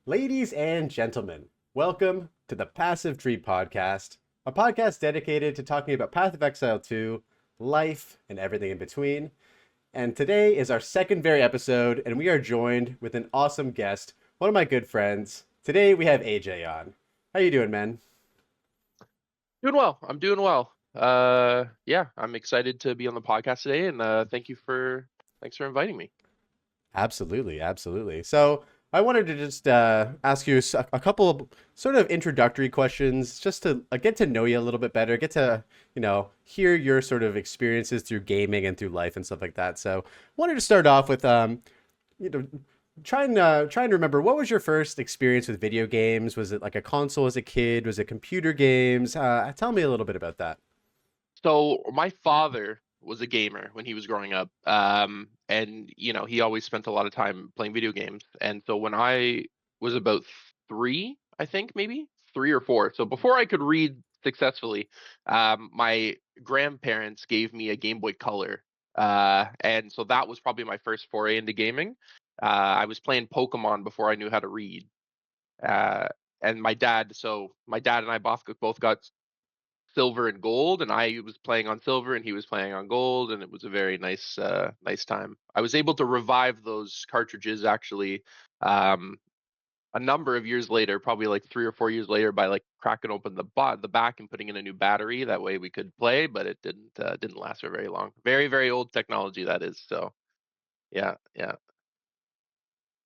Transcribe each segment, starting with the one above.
Ladies and gentlemen, welcome to the Passive Tree Podcast, a podcast dedicated to talking about Path of Exile 2, life, and everything in between. And today is our second very episode, and we are joined with an awesome guest, one of my good friends. Today we have AJ on. How you doing, man? Doing well. I'm doing well. Yeah, I'm excited to be on the podcast today, and thanks for inviting me. Absolutely, absolutely. So I wanted to just ask you a couple of sort of introductory questions, just to get to know you a little bit better, get to hear your sort of experiences through gaming and through life and stuff like that. So wanted to start off with you know, trying to remember, what was your first experience with video games? Was it like a console as a kid? Was it computer games? Tell me a little bit about that. So my father was a gamer when he was growing up, and he always spent a lot of time playing video games. And so when I was about three, I think maybe 3 or 4, so before I could read successfully, my grandparents gave me a Game Boy Color, and so that was probably my first foray into gaming. I was playing Pokemon before I knew how to read. Uh, and my dad and I both got silver and gold, and I was playing on silver and he was playing on gold, and it was a very nice time. I was able to revive those cartridges actually, um, a number of years later, probably like 3 or 4 years later, by like cracking open the back and putting in a new battery. That way we could play, but it didn't last for very long. Very old technology that is. So yeah.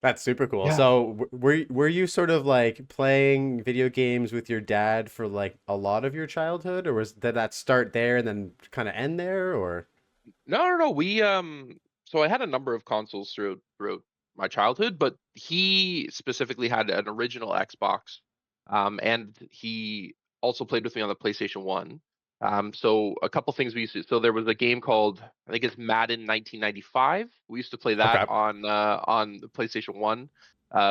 That's super cool. Yeah. So, were you sort of like playing video games with your dad for like a lot of your childhood, or did that start there and then kind of end there, or? No. So I had a number of consoles throughout my childhood, but he specifically had an original Xbox, and he also played with me on the PlayStation 1. So a couple things we used to. So there was a game called, I think it's Madden 1995. We used to play that Okay. on the PlayStation 1.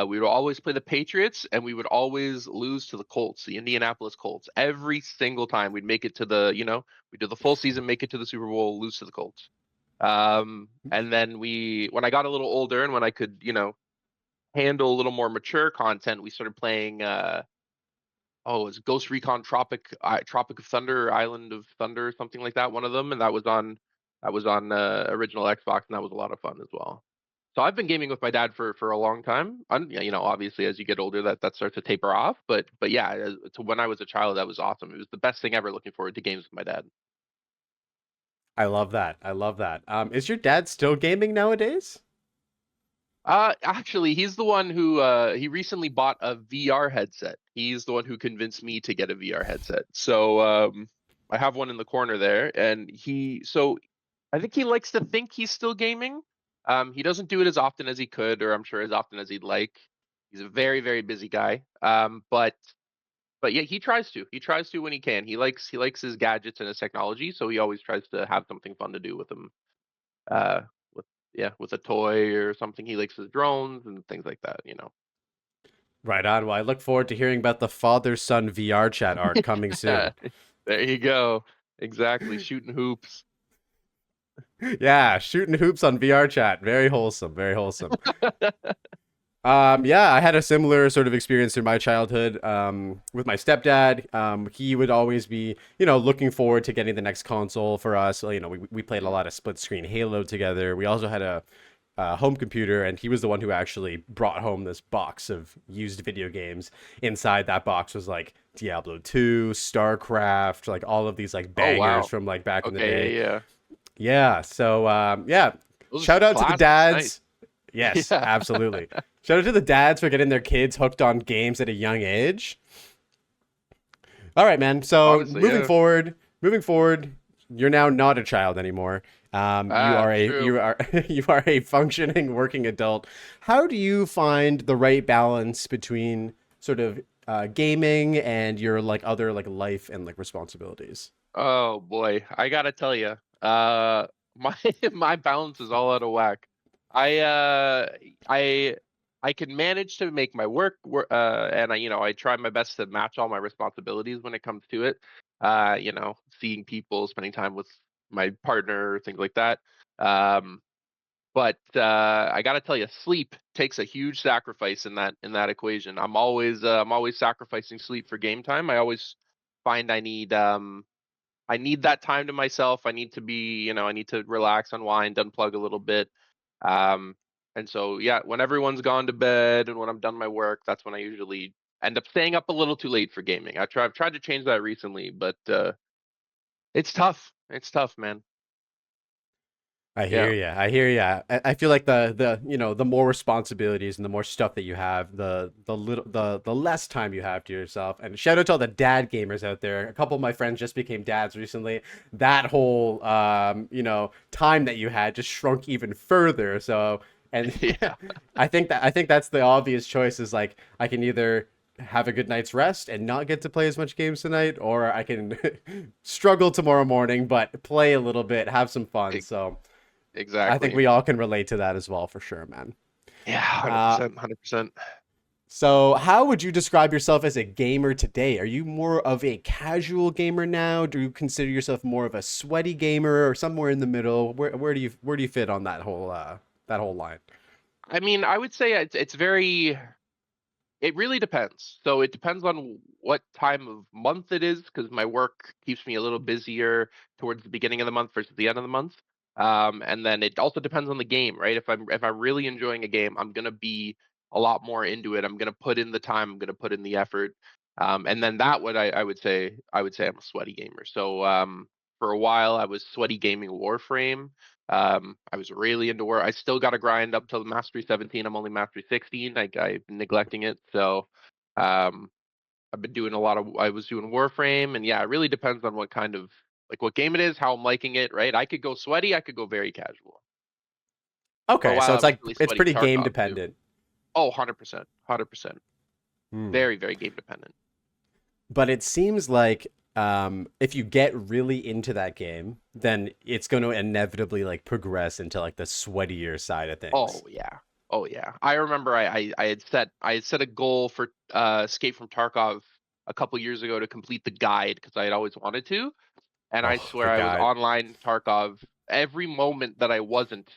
We would always play the Patriots, and we would always lose to the Colts, the Indianapolis Colts. Every single time we'd make it to we do the full season, make it to the Super Bowl, lose to the Colts. And then when I got a little older and when I could, handle a little more mature content, we started playing. It was Ghost Recon Tropic of Thunder, or Island of Thunder, or something like that. One of them, and that was on original Xbox, and that was a lot of fun as well. So I've been gaming with my dad for a long time. Yeah, obviously as you get older, that starts to taper off. But yeah, to when I was a child, that was awesome. It was the best thing ever. Looking forward to games with my dad. I love that. I love that. Is your dad still gaming nowadays? Actually, he's the one who he recently bought a VR headset. He's the one who convinced me to get a VR headset. So I have one in the corner there, and I think he likes to think he's still gaming. He doesn't do it as often as he could, or I'm sure as often as he'd like. He's a very busy guy. But yeah, he tries to. He tries to when he can. He likes his gadgets and his technology, so he always tries to have something fun to do with them. Uh, with Yeah, with a toy or something. He likes his drones and things like that. Right on. Well, I look forward to hearing about the father-son VR chat arc coming soon. There you go. Exactly. Shooting hoops. Yeah, shooting hoops on VR chat. Very wholesome. Very wholesome. Yeah, I had a similar sort of experience in my childhood with my stepdad. He would always be, looking forward to getting the next console for us. So, we played a lot of split screen Halo together. We also had a home computer, and he was the one who actually brought home this box of used video games. Inside that box was like Diablo 2, StarCraft, like all of these like Oh bangers wow. from like back in the Okay, day. yeah. Yeah, so yeah, Those are shout out to the classics. Nice. dads. Yes, Yeah. absolutely. Shout out to the dads for getting their kids hooked on games at a young age. All right, man. So Honestly, yeah. moving forward, you're now not a child anymore. You are a True. you are you are a functioning working adult. How do you find the right balance between sort of gaming and your like other like life and like responsibilities? Oh boy, I gotta tell you, my my balance is all out of whack. I uh, I I can manage to make my and I try my best to match all my responsibilities when it comes to it. Seeing people, spending time with my partner, things like that. Um, But I gotta tell you, sleep takes a huge sacrifice in that equation. I'm always sacrificing sleep for game time. I always find I need that time to myself. I need to be, I need to relax, unwind, unplug a little bit. Um, and so yeah, when everyone's gone to bed and when I'm done my work, that's when I usually end up staying up a little too late for gaming. I've tried to change that recently, but it's tough. It's tough, man. I Yeah. hear you. I hear you. I feel like the more responsibilities and the more stuff that you have, the less time you have to yourself. And shout out to all the dad gamers out there. A couple of my friends just became dads recently. That whole time that you had just shrunk even further. So, and Yeah. I think that's the obvious choice is like I can either have a good night's rest and not get to play as much games tonight, or I can struggle tomorrow morning but play a little bit, have some fun. e- So I think Exactly. we all can relate to that as well, for sure, man. Yeah, Uh, 100%, 100%. so how would you describe yourself as a gamer today? Are you more of a casual gamer now? Do you consider yourself more of a sweaty gamer or somewhere in the middle? Where do you fit on that whole line? I mean, I would say it's very it really depends. So it depends on what time of month it is, because my work keeps me a little busier towards the beginning of the month versus the end of the month. And then it also depends on the game, right? If I'm really enjoying a game, I'm gonna be a lot more into it. I'm gonna put in the time. I'm gonna put in the effort. And then that would I would say I'm a sweaty gamer. So for a while I was sweaty gaming Warframe. I was really into War. I still got to grind up till Mastery 17. I'm only Mastery 16. I've been neglecting it. So um, I've been doing a lot of. I was doing Warframe, and yeah, it really depends on what kind of like what game it is, how I'm liking it. Right? I could go sweaty. I could go very casual. For a Okay, while, so I it's was like really it's sweaty pretty game Tarkov too. dependent. Oh, 100%, 100%. Hmm. Very, very game dependent. But it seems like if you get really into that game, then it's going to inevitably like progress into like the sweatier side of things. Oh yeah. Oh yeah. I remember I had set a goal for Escape from Tarkov a couple years ago to complete the guide because I had always wanted to. And I Oh, swear the I was guy. online Tarkov every moment that I wasn't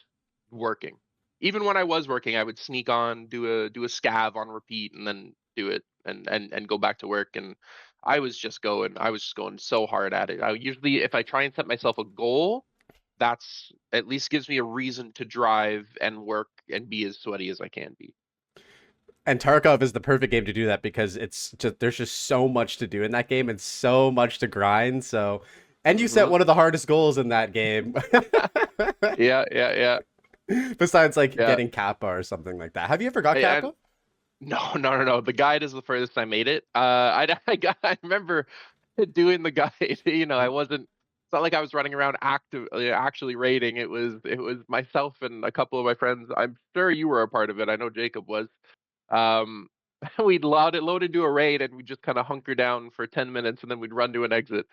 working. Even when I was working, I would sneak on, do a scav on repeat, and then do it and go back to work. And I was just going so hard at it. I usually, if I try and set myself a goal, that's at least gives me a reason to drive and work and be as sweaty as I can be. And Tarkov is the perfect game to do that because it's just there's just so much to do in that game and so much to grind. So, and you set Hmm. one of the hardest goals in that game, Yeah, yeah, yeah, besides like yeah. getting Kappa or something like that. Have you ever got And Kappa? no, no, no, no. The guide is the furthest I made it. I remember doing the guide. I wasn't. It's not like I was running around actually raiding. It was myself and a couple of my friends. I'm sure you were a part of it. I know Jacob was. Um, we'd load into a raid and we just kind of hunker down for 10 minutes and then we'd run to an exit.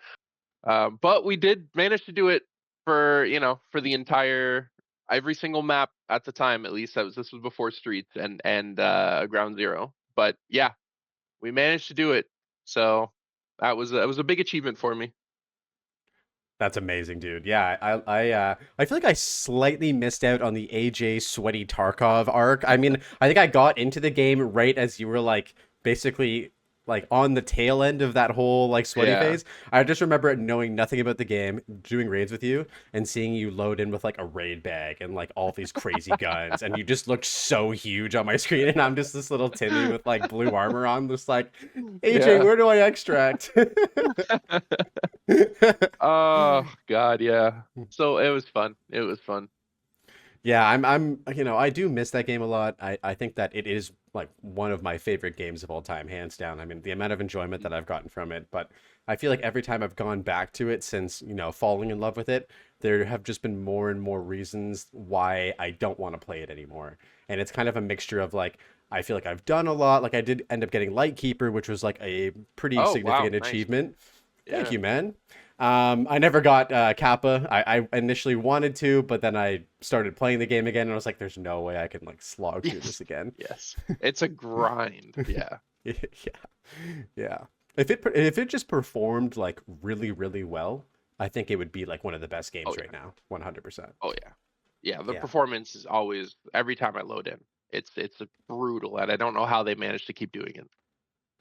But we did manage to do it for for the entire every single map at the time. At least this was before Streets and Ground Zero. But yeah, we managed to do it. So that was a big achievement for me. That's amazing, dude. Yeah, I feel like I slightly missed out on the AJ Sweaty Tarkov arc. I mean, I think I got into the game right as you were like basically like on the tail end of that whole like sweaty Yeah. phase. I just remember knowing nothing about the game, doing raids with you, and seeing you load in with like a raid bag and like all these crazy guns, and you just looked so huge on my screen, and I'm just this little Timmy with like blue armor on, just like AJ, Yeah. where do I extract? Oh God, yeah. So it was fun. It was fun. Yeah, I do miss that game a lot. I think that it is like one of my favorite games of all time, hands down. I mean, the amount of enjoyment that I've gotten from it, but I feel like every time I've gone back to it since, falling in love with it, there have just been more and more reasons why I don't want to play it anymore. And it's kind of a mixture of like, I feel like I've done a lot. Like I did end up getting Lightkeeper, which was like a pretty Oh wow, significant nice. achievement. Thank Yeah. you, man. I never got Kappa. I initially wanted to, but then I started playing the game again, and I was like, "There's no way I can like slog through Yes. this again." Yes. It's a grind. Yeah. Yeah, yeah. If it just performed like really really well, I think it would be like one of the best Oh games right yeah. now, 100%. Oh yeah. yeah, the Yeah. performance is always every time I load in. It's brutal, and I don't know how they manage to keep doing it.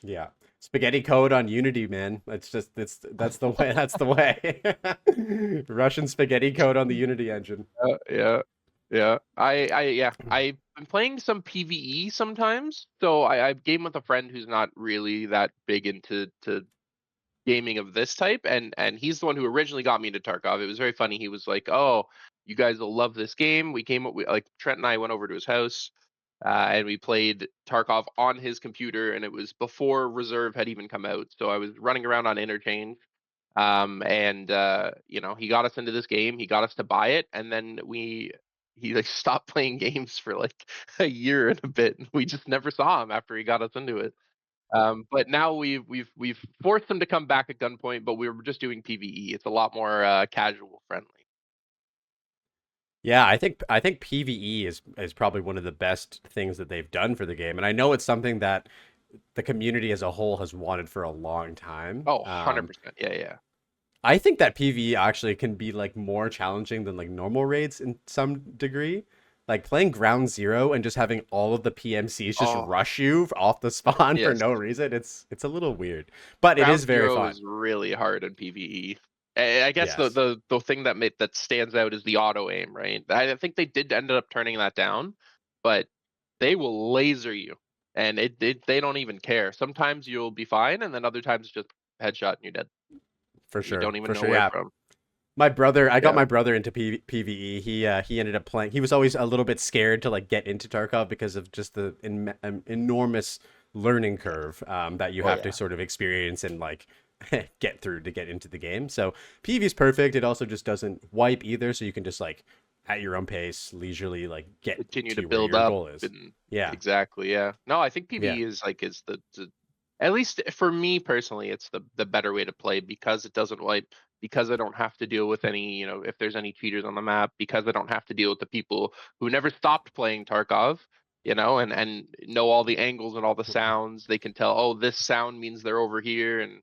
Yeah. Spaghetti code on Unity, man. That's the way. That's the way. Russian spaghetti code on the Unity engine. Yeah, yeah. Yeah. I've been playing some PvE sometimes. So I game with a friend who's not really that big into to gaming of this type, and he's the one who originally got me into Tarkov. It was very funny. He was like, "Oh, you guys will love this game." We came up with like Trent and I went over to his house, and we played Tarkov on his computer, and it was before Reserve had even come out. So I was running around on Interchange, and he got us into this game. He got us to buy it, and then he like stopped playing games for like a year and a bit. We just never saw him after he got us into it. But now we've forced him to come back at gunpoint, but we were just doing PvE. It's a lot more casual friendly. Yeah, I think PvE is probably one of the best things that they've done for the game, and I know it's something that the community as a whole has wanted for a long time. Oh, 100%. Yeah, yeah. I think that PvE actually can be like more challenging than like normal raids in some degree. Like playing Ground Zero and just having all of the PMCs just Oh, rush you off the spawn for yes. no reason. It's a little weird, but it is Ground very Zero fun. is really hard in PvE. I guess the Yes, the the thing that stands out is the auto aim, right? I think they did end up turning that down, but they will laser you, and they don't even care. Sometimes you'll be fine, and then other times just headshot and you're dead. for You sure, don't even for know sure. where Yeah, from. I got Yeah. my brother into PvE. He ended up playing. He was always a little bit scared to like get into Tarkov because of just the enormous learning curve that you Oh have to yeah. sort of experience and like get through to get into the game. So PvE is perfect. It also just doesn't wipe either, so you can just like at your own pace, leisurely like get Continue to to where build your up goal is. and Yeah, exactly, yeah. No, I think yeah, PvE is like is the at least for me personally, it's the better way to play because it doesn't wipe, because I don't have to deal with any, if there's any cheaters on the map, because I don't have to deal with the people who never stopped playing Tarkov, and know all the angles and all the sounds. They can tell, oh, this sound means they're over here, and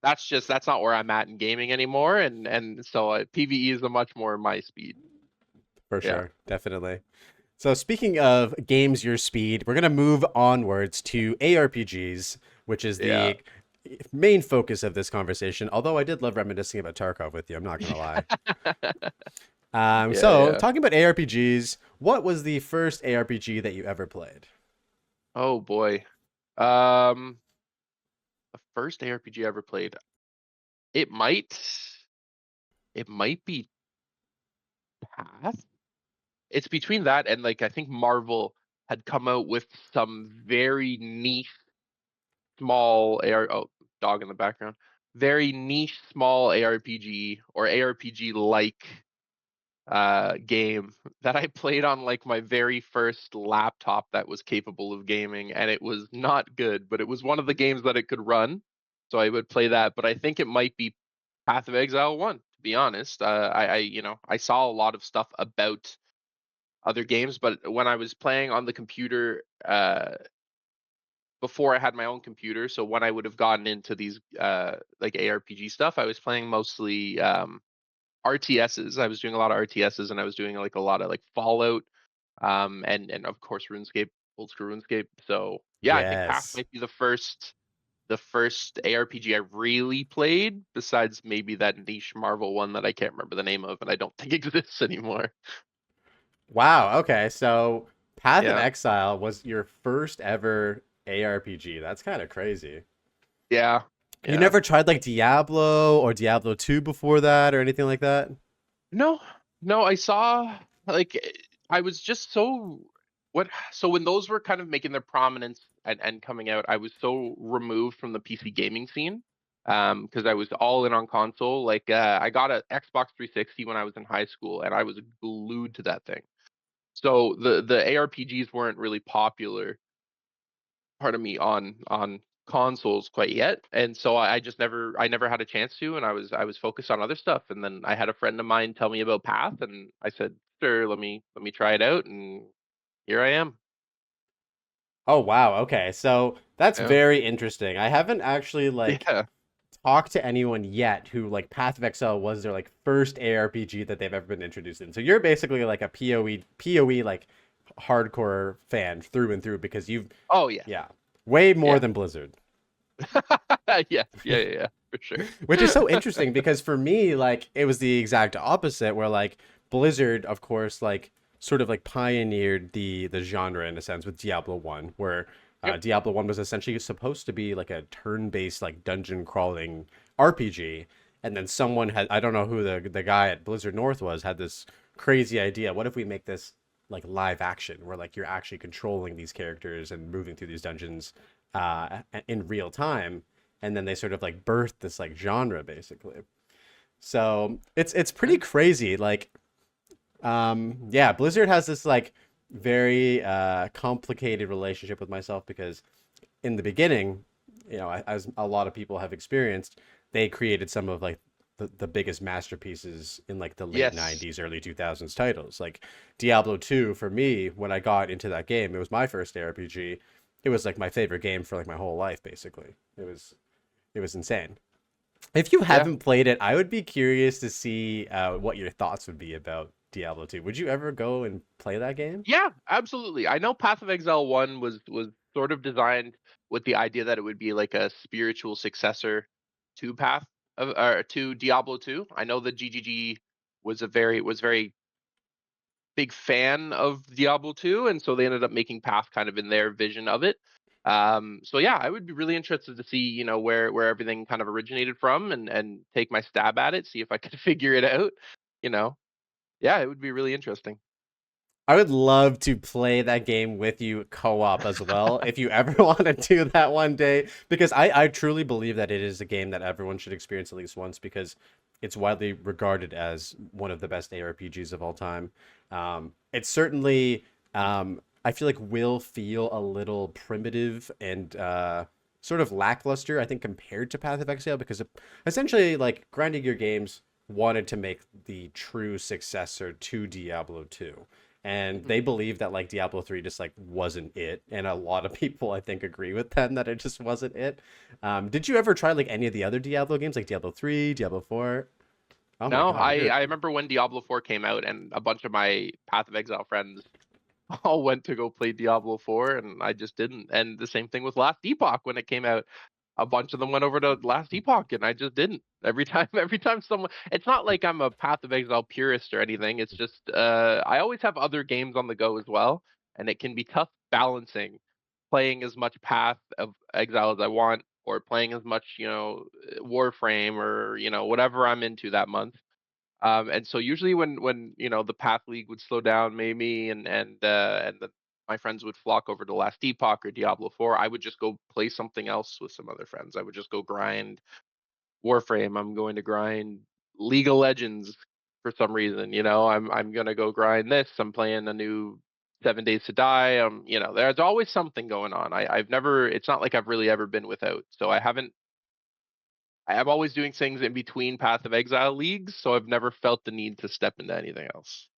that's not where I'm at in gaming anymore. And so PvE is a much more my speed. for Yeah. sure, definitely. So speaking of games your speed, we're gonna move onwards to ARPGs, which is Yeah. the main focus of this conversation. Although I did love reminiscing about Tarkov with you, I'm not gonna lie. Yeah, So yeah. talking about ARPGs, what was the first ARPG that you ever played? Oh boy. Um, the first ARPG I ever played. It might it might be Path. It's between that and like I think Marvel had come out with some very niche small AR oh, dog in the background. Very niche small ARPG or ARPG like game that I played on like my very first laptop that was capable of gaming, and it was not good, but it was one of the games that it could run. So I would play that, but I think it might be Path of Exile 1, to be honest. I saw a lot of stuff about other games, but when I was playing on the computer before I had my own computer, so when I would have gotten into these like ARPG stuff, I was playing mostly RTSs. I was doing a lot of RTSs, and I was doing like a lot of like Fallout, and of course RuneScape, old school RuneScape. So yeah, I think Path Yes. might be the first ARPG I really played, besides maybe that niche Marvel one that I can't remember the name of, and I don't think exists anymore. Wow. Okay. So Path of Yeah, Exile was your first ever ARPG. That's kind of crazy. yeah, You yeah. never tried like Diablo or Diablo 2 before that or anything like that? No, no, I saw like I was just so what so when those were kind of making their prominence and coming out, I was so removed from the PC gaming scene. Because I was all in on console. Like I got a Xbox 360 when I was in high school, and I was glued to that thing. So the ARPGs weren't really popular, pardon me, on consoles quite yet, and so I just never had a chance to, and I was focused on other stuff, and then I had a friend of mine tell me about Path, and I said, sure, let me try it out, and here I am. Oh wow, okay. So that's Yeah. very interesting. I haven't actually like Yeah. talked to anyone yet who like Path of Exile was their like first ARPG that they've ever been introduced in. So you're basically like a PoE like hardcore fan through and through because you've Oh yeah, yeah, way more yeah, than Blizzard. yeah, for sure. Which is so interesting because for me, like it was the exact opposite where like Blizzard, of course, like sort of like pioneered the genre in a sense with Diablo 1, where Yep. Diablo 1 was essentially supposed to be like a turn-based like dungeon crawling RPG. And then someone had I don't know who the guy at Blizzard North was, had this crazy idea. What if we make this like live action where like you're actually controlling these characters and moving through these dungeons in real time? And then they sort of like birthed this like genre basically. So it's pretty crazy. Like yeah, Blizzard has this like very complicated relationship with myself because in the beginning, you know, as a lot of people have experienced, they created some of like the biggest masterpieces in like the late Yes. 90s, early 2000s titles. Like Diablo 2 for me, when I got into that game, it was my first RPG. It was like my favorite game for like my whole life basically. It was insane. If you Yeah. haven't played it, I would be curious to see what your thoughts would be about Diablo 2. Would you ever go and play that game? Yeah, absolutely. I know Path of Exile 1 was sort of designed with the idea that it would be like a spiritual successor to Path of or to Diablo 2. I know the GGG was very big fan of Diablo 2, and so they ended up making Path kind of in their vision of it. So yeah, I would be really interested to see, where everything kind of originated from and take my stab at it, see if I could figure it out, you know. Yeah, it would be really interesting. I would love to play that game with you co-op as well if you ever want to do that one day because I truly believe that it is a game that everyone should experience at least once because it's widely regarded as one of the best ARPGs of all time. It's certainly I feel like will feel a little primitive and sort of lackluster I think compared to Path of Exile because essentially like Grinding Gear Games wanted to make the true successor to Diablo 2 and Mhm. they believe that like Diablo 3 just like wasn't it and a lot of people I think agree with them that it just wasn't it. Did you ever try like any of the other Diablo games like Diablo 3, Diablo 4? Oh my No, god, I you're I remember when Diablo 4 came out and a bunch of my Path of Exile friends all went to go play Diablo 4 and I just didn't. And the same thing with Last Epoch when it came out. A bunch of them went over to Last Epoch and I just didn't. Every time every time someone, it's not like I'm a Path of Exile purist or anything. It's just I always have other games on the go as well, and it can be tough balancing playing as much Path of Exile as I want or playing as much, Warframe or, whatever I'm into that month. And so usually when the Path League would slow down, maybe, my friends would flock over to Last Epoch or Diablo 4, I would just go play something else with some other friends. I would just go grind Warframe. I'm going to grind League of Legends for some reason. I'm gonna go grind this. I'm playing a new 7 Days to Die. There's always something going on. I've never. It's not like I've really ever been without. So I haven't. I'm always doing things in between Path of Exile leagues, so I've never felt the need to step into anything else.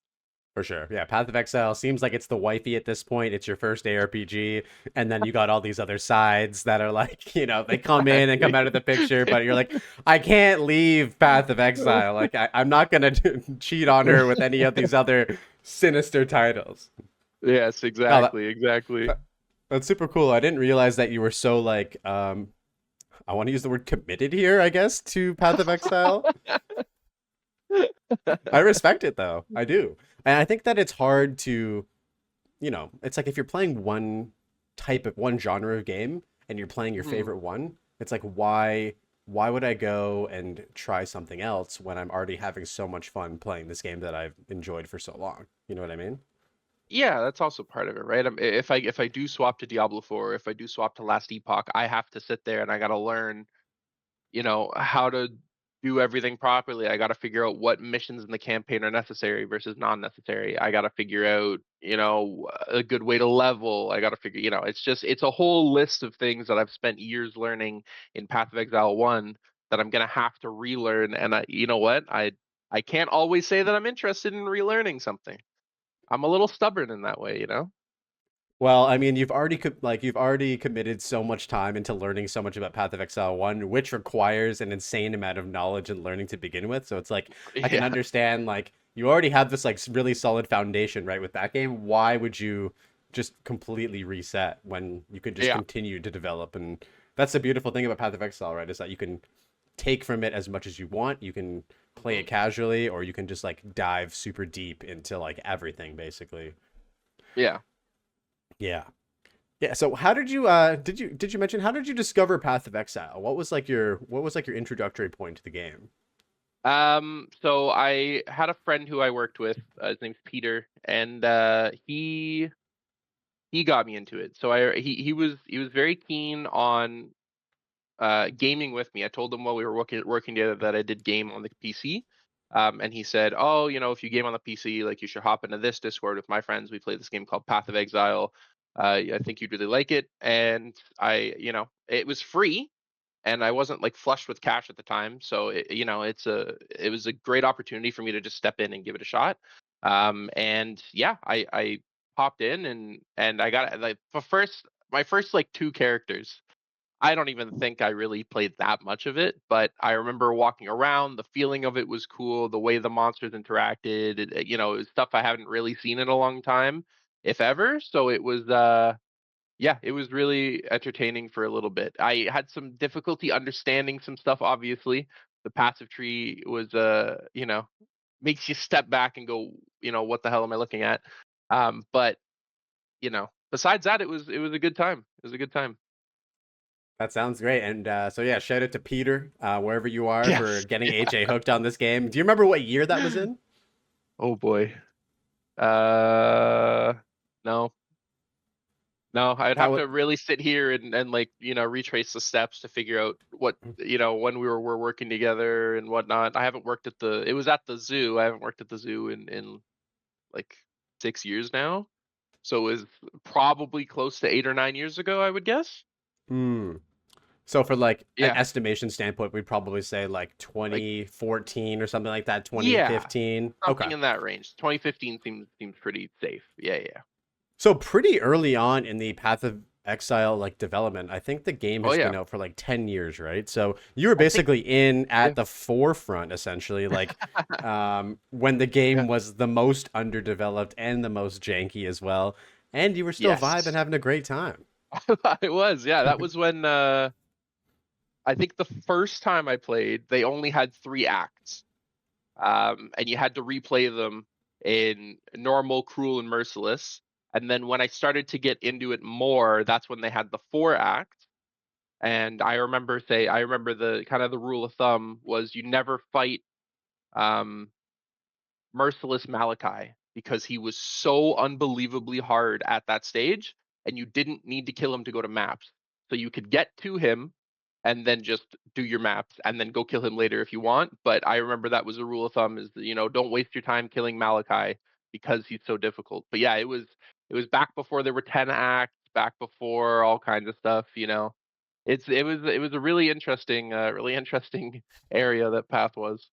for sure. Yeah, Path of Exile seems like it's the wifey at this point. It's your first ARPG, and then you got all these other sides that are like, they come in and come Exactly. out of the picture, but you're like, I can't leave Path of Exile. Like, I'm not gonna cheat on her with any of these other sinister titles. Yes, Oh, exactly. that's super cool. I didn't realize that you were so like, I want to use the word committed here, I guess, to Path of Exile. I respect it though. I do. And I think that it's hard to, it's like if you're playing one genre of game and you're playing your Hmm. favorite one, it's like why would I go and try something else when I'm already having so much fun playing this game that I've enjoyed for so long? You know what I mean? Yeah, that's also part of it, right? If I do swap to Diablo 4, if I do swap to Last Epoch, I have to sit there and I got to learn how to do everything properly. I got to figure out what missions in the campaign are necessary versus non-necessary. I got to figure out, a good way to level. I got to figure, it's a whole list of things that I've spent years learning in Path of Exile 1 that I'm going to have to relearn. And you know what? I can't always say that I'm interested in relearning something. I'm a little stubborn in that way. Well, I mean, you've already committed so much time into learning so much about Path of Exile 1, which requires an insane amount of knowledge and learning to begin with. So it's like I can Yeah, understand like you already have this like really solid foundation, right, with that game. Why would you just completely reset when you could just yeah. continue to develop? And that's the beautiful thing about Path of Exile, right? Is that you can take from it as much as you want. You can play Mhm. it casually, or you can just like dive super deep into like everything, basically. Yeah. Yeah. Yeah, so how did you did you mention how did you discover Path of Exile? What was like your introductory point to the game? So I had a friend who I worked with. His name's Peter, and he got me into it. So he was very keen on gaming with me. I told him while we were working together that I did game on the PC. And he said, "Oh, if you game on the PC, like you should hop into this Discord with my friends. We play this game called Path of Exile. I think you'd really like it." And it was free, and I wasn't like flushed with cash at the time, so it was a great opportunity for me to just step in and give it a shot. And yeah, I popped in, and I got like my first like two characters. I don't even think I really played that much of it, but I remember walking around. The feeling of it was cool. The way the monsters interacted, it was stuff I haven't really seen in a long time, if ever. So it was, yeah, it was really entertaining for a little bit. I had some difficulty understanding some stuff. Obviously, the passive tree was, makes you step back and go, what the hell am I looking at? But besides that, it was a good time. It was a good time. That sounds great. And so yeah, shout out to Peter, wherever you are, for Yes. getting AJ hooked on this game. Do you remember what year that was Yeah. in? Oh boy. Uh, no, no, I'd That have was to really sit here and like, retrace the steps to figure out what, when we were working together and whatnot. I haven't worked at it was at the zoo. I haven't worked at the zoo in like 6 years now. So it was probably close to 8 or 9 years ago, I would guess. Hmm. So for like an Yeah. estimation standpoint, we'd probably say like Like, 2014 or something like that, yeah, 2015. something Okay. in that range. 2015 seems pretty safe. Yeah, yeah. So pretty early on in the Path of Exile like development, I think the game Oh has been yeah. out for like 10 years, right? So you were I think basically in yeah. at the forefront essentially, like when the Yeah. game was the most underdeveloped and the most janky as well, and you were still vibing, Yes. having a great time. It was, yeah. That was when I think the first time I played, they only had 3 acts. And you had to replay them in normal, cruel, and merciless. And then when I started to get into it more, that's when they had the 4 acts. And I remember the kind of the rule of thumb was you never fight um, Merciless Malachi because he was so unbelievably hard at that stage, and you didn't need to kill him to go to maps. So you could get to him and then just do your maps and then go kill him later if you want. But I remember that was a rule of thumb is don't waste your time killing Malachi because he's so difficult. But yeah, it was back before there were 10 acts, back before all kinds of stuff. It was a really interesting area that Path was.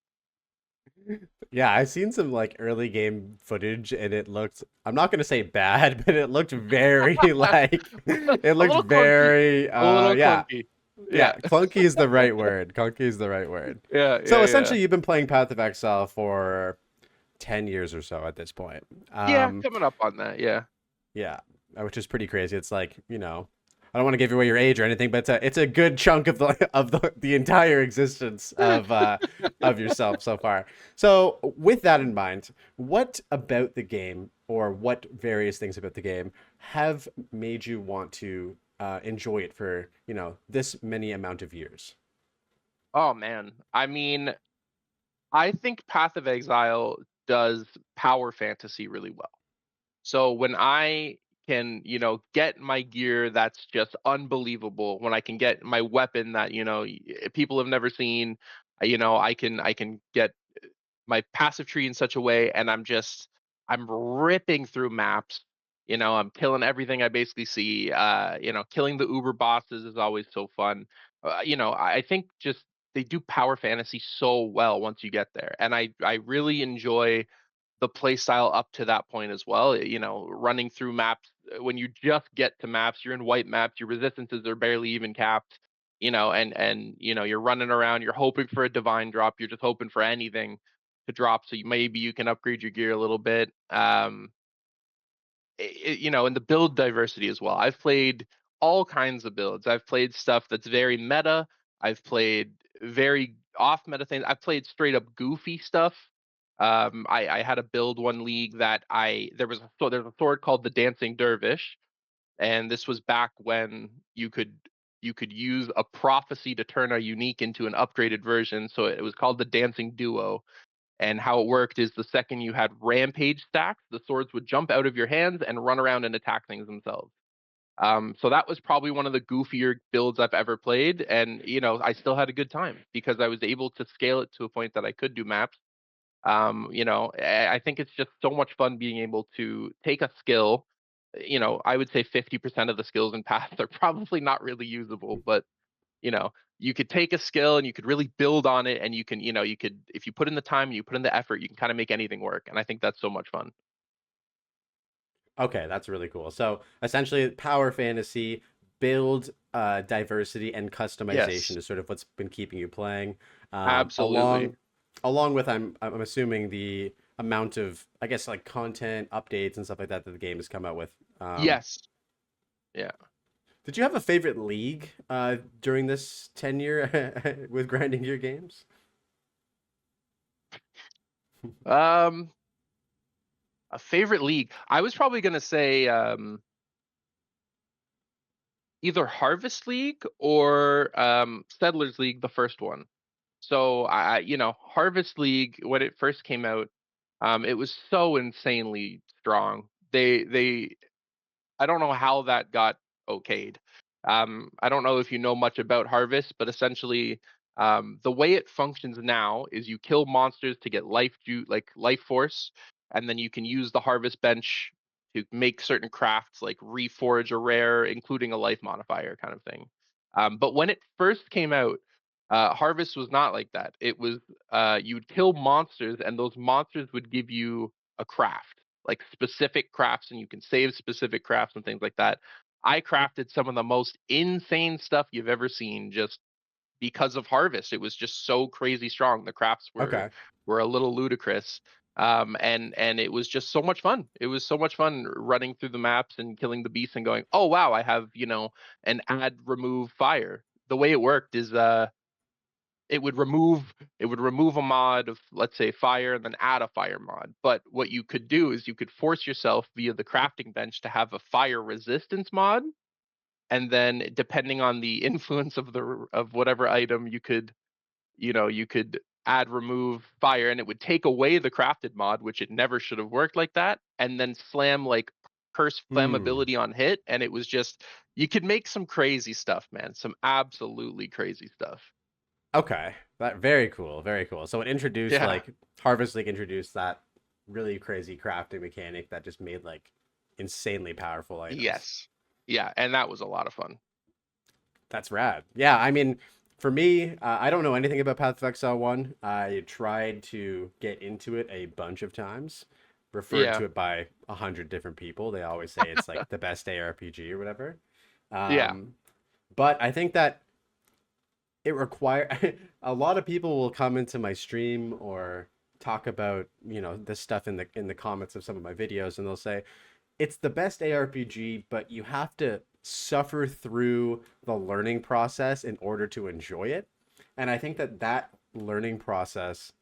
Yeah, I've seen some like early game footage and it looked, I'm not gonna say bad, but it looked very like it A looked little clunky. very A little yeah. clunky. Yeah. Yeah, clunky is the right word. Clunky is the right word. Yeah, So yeah, yeah. essentially you've been playing Path of Exile for 10 years or so at this point. Yeah, coming up on that, yeah. Yeah, which is pretty crazy. It's like, I don't want to give away your age or anything, but it's a good chunk of the the entire existence of yourself so far. So, with that in mind, what about the game or what various things about the game have made you want to enjoy it for, this many amount of years? Oh man. I mean, I think Path of Exile does power fantasy really well. So when I can, get my gear that's just unbelievable, when I can get my weapon that, people have never seen, I can get my passive tree in such a way and I'm ripping through maps. I'm killing everything I basically see. Killing the Uber bosses is always so fun. I think just they do power fantasy so well once you get there. And I really enjoy the play style up to that point as well. You know, running through maps when you just get to maps, you're in white maps, your resistances are barely even capped. You know, and you know you're running around, you're hoping for a divine drop, you're just hoping for anything to drop, so maybe you can upgrade your gear a little bit. You know, and the build diversity as well. I've played all kinds of builds. I've played stuff that's very meta. I've played very off meta things. I've played straight up goofy stuff. I had a build one league that there's a sword called the Dancing Dervish, and this was back when you could use a prophecy to turn a unique into an upgraded version. So it was called the Dancing Duo, and how it worked is the second you had rampage stacks, the swords would jump out of your hands and run around and attack things themselves. So that was probably one of the goofier builds I've ever played, and you know I still had a good time because I was able to scale it to a point that I could do maps. You know, I think it's just so much fun being able to take a skill. You know, I would say 50% of the skills in Path are probably not really usable, but you know, you could take a skill and you could really build on it, and you can, you know, you could, if you put in the time and you put in the effort, you can kind of make anything work, and I think that's so much fun. Okay, that's really cool. So essentially, power fantasy, build diversity, and customization Yes, is sort of what's been keeping you playing. absolutely. Along with I'm assuming the amount of, I guess, like content updates and stuff like that that the game has come out with. Yes. Yeah. Did you have a favorite league during this tenure with grinding your games? um a favorite league, I was probably going to say either Harvest League or Settlers League, the first one. So you know, Harvest League when it first came out, it was so insanely strong. They I don't know how that got okayed. I don't know if you know much about Harvest, but essentially, the way it functions now is you kill monsters to get like life force, and then you can use the Harvest bench to make certain crafts, like reforge a rare, including a life modifier kind of thing. But when it first came out, Harvest was not like that. It was you'd kill monsters, and those monsters would give you a craft, like specific crafts, and you can save specific crafts and things like that. I crafted some of the most insane stuff you've ever seen just because of Harvest. It was just so crazy strong. The crafts Okay. were a little ludicrous. And it was just so much fun. It was so much fun running through the maps and killing the beasts and going, oh wow, I have, you know, an add remove fire. The way it worked is it would remove a mod of, let's say, fire, and then add a fire mod. But what you could do is you could force yourself via the crafting bench to have a fire resistance mod, and then depending on the influence of whatever item, you could, you know, you could add remove fire, and it would take away the crafted mod, which it never should have worked like that, and then slam like curse Hmm. flammability on hit, and it was just, you could make some crazy stuff, man, some absolutely crazy stuff. Okay. That very cool. Very cool. So it introduced Yeah. like Harvest League introduced that really crazy crafting mechanic that just made like insanely powerful items. Yes. Yeah, and that was a lot of fun. That's rad. Yeah, I mean, for me, I don't know anything about Path of Exile 1. I tried to get into it a bunch of times, referred Yeah. to it by 100 different people. They always say it's like the best ARPG or whatever. Yeah. Um, but I think that it require a lot of people will come into my stream or talk about, this stuff in the comments of some of my videos, and they'll say, it's the best ARPG, but you have to suffer through the learning process in order to enjoy it. And I think that learning process,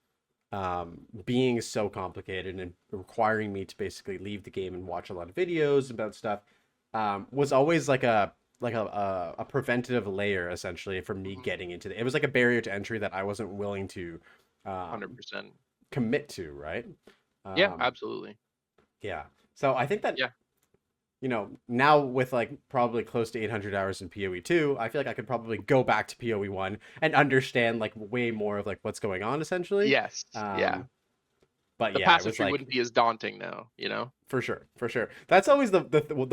being so complicated and requiring me to basically leave the game and watch a lot of videos about stuff, was always like a preventative layer essentially for me Mhm. getting into it. It was like a barrier to entry that I wasn't willing to um, 100%. commit to, right? Yeah, Um, absolutely. yeah. So I think that Yeah. now with like probably close to 800 hours in PoE 2, I feel like I could probably go back to PoE 1 and understand like way more of like what's going on essentially. Yes. Yeah. Um, but The yeah, it was pageantry like wouldn't be as daunting now, you know? for sure, for sure. That's always the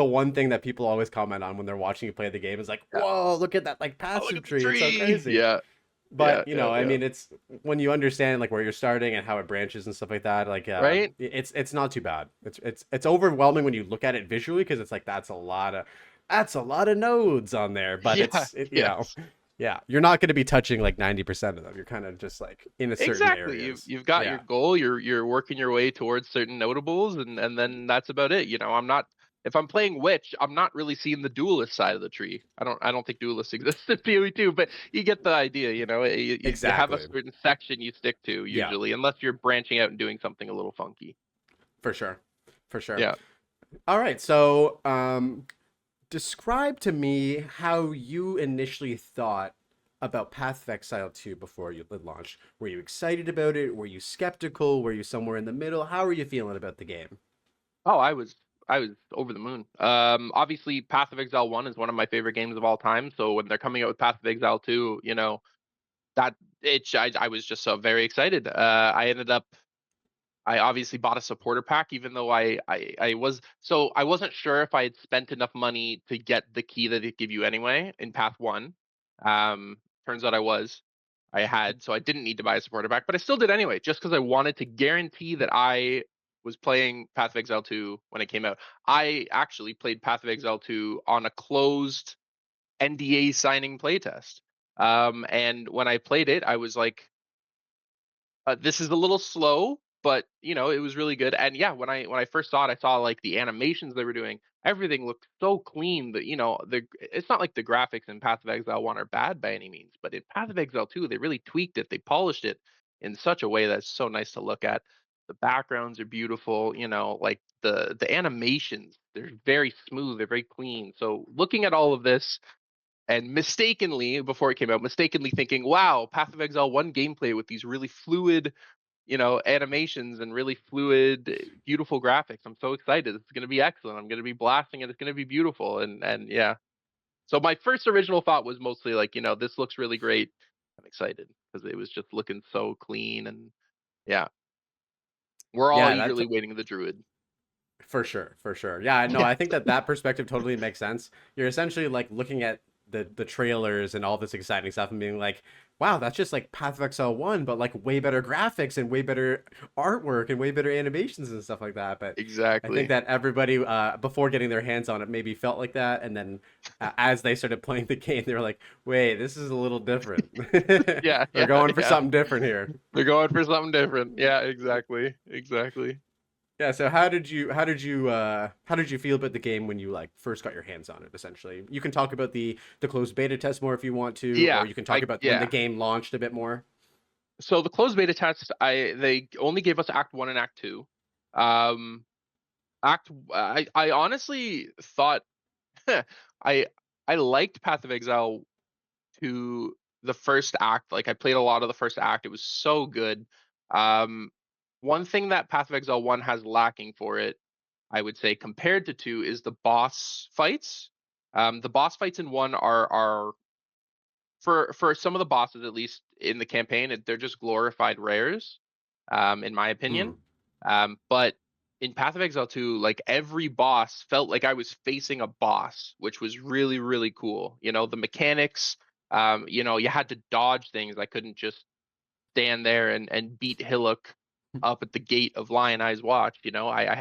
one thing that people always comment on when they're watching you play the game is like, Yeah. whoa, look at that like Oh, look passive at the tree. It's so tree. crazy. Yeah. Yeah, But yeah, I yeah. mean, it's when you understand like where you're starting and how it branches and stuff like that. Like, Right? it's not too bad. It's overwhelming when you look at it visually because it's like that's a lot of nodes on there. But Yeah, yes. yeah, you're not going to be touching like 90% of them. You're kind of just like in a certain Exactly. You've areas. you've got your Yeah, goal, you're working your way towards certain notables, and then that's about it. I'm not if I'm playing Witch, I'm not really seeing the duelist side of the tree. I don't think duelists exist in PoE2, but you get the idea, you have a exactly. certain section you stick to Yeah, usually, unless you're branching out and doing something a little funky. for sure, for sure. Yeah. All right, so describe to me how you initially thought about Path of Exile 2 before you it launched. Were you excited about it? Were you skeptical? Were you somewhere in the middle? How are you feeling about the game? Oh, I was over the moon. Obviously Path of Exile 1 is one of my favorite games of all time, so when they're coming out with Path of Exile 2, that I was just so very excited. I obviously bought a supporter pack, even though I wasn't sure if I had spent enough money to get the key that it give you anyway in Path One. Um, Turns out I had, so I didn't need to buy a supporter pack, but I still did anyway, just because I wanted to guarantee that I was playing Path of Exile 2 when it came out. I actually played Path of Exile 2 on a closed NDA signing playtest. And when I played it, I was like, this is a little slow, but it was really good. And yeah, when I first saw it, I saw like the animations they were doing. Everything looked so clean that it's not like the graphics in Path of Exile 1 are bad by any means, but in Path of Exile 2, they really tweaked it. They polished it in such a way that's so nice to look at. The backgrounds are beautiful, like the animations, they're very smooth, they're very clean. So looking at all of this and mistakenly, before it came out, mistakenly thinking, wow, Path of Exile 1 gameplay with these really fluid, animations and really fluid, beautiful graphics. I'm so excited. It's going to be excellent. I'm going to be blasting it. It's going to be beautiful. And yeah. So my first original thought was mostly like, this looks really great. I'm excited because it was just looking so clean. And yeah, we're all Yeah, that eagerly waiting the druid. for sure, for sure. Yeah, no, Yeah. I think that that perspective totally makes sense. You're essentially like looking at the trailers and all this exciting stuff and being like, wow, that's just like Path of Exile 1, but like way better graphics and way better artwork and way better animations and stuff like that. But I think Exactly. that everybody before getting their hands on it maybe felt like that, and then as they started playing the game, they were like, wait, this is a little different. Yeah. We're Yeah. going for Yeah. something different here. They're going for something different. Yeah. Exactly. Exactly. Yeah, so how did you feel about the game when you like first got your hands on it essentially? You can talk about the closed beta test more if you want to, or Yeah. you can talk about when the Yeah. game launched a bit more. So the closed beta test, they only gave us Act One and Act Two. Um, I honestly thought I I liked Path of Exile to the first act. Like I played a lot of the first act. It was so good. Um, One thing that Path of Exile 1 has lacking for it, I would say, compared to 2, is the boss fights. The boss fights in 1 are for some of the bosses, at least in the campaign, they're just glorified rares, in my Hmm. opinion. But in Path of Exile 2, like every boss felt like I was facing a boss, which was really, really cool. The mechanics, you had to dodge things. I couldn't just stand there and beat Hillock up at the gate of Lion Eyes Watch. I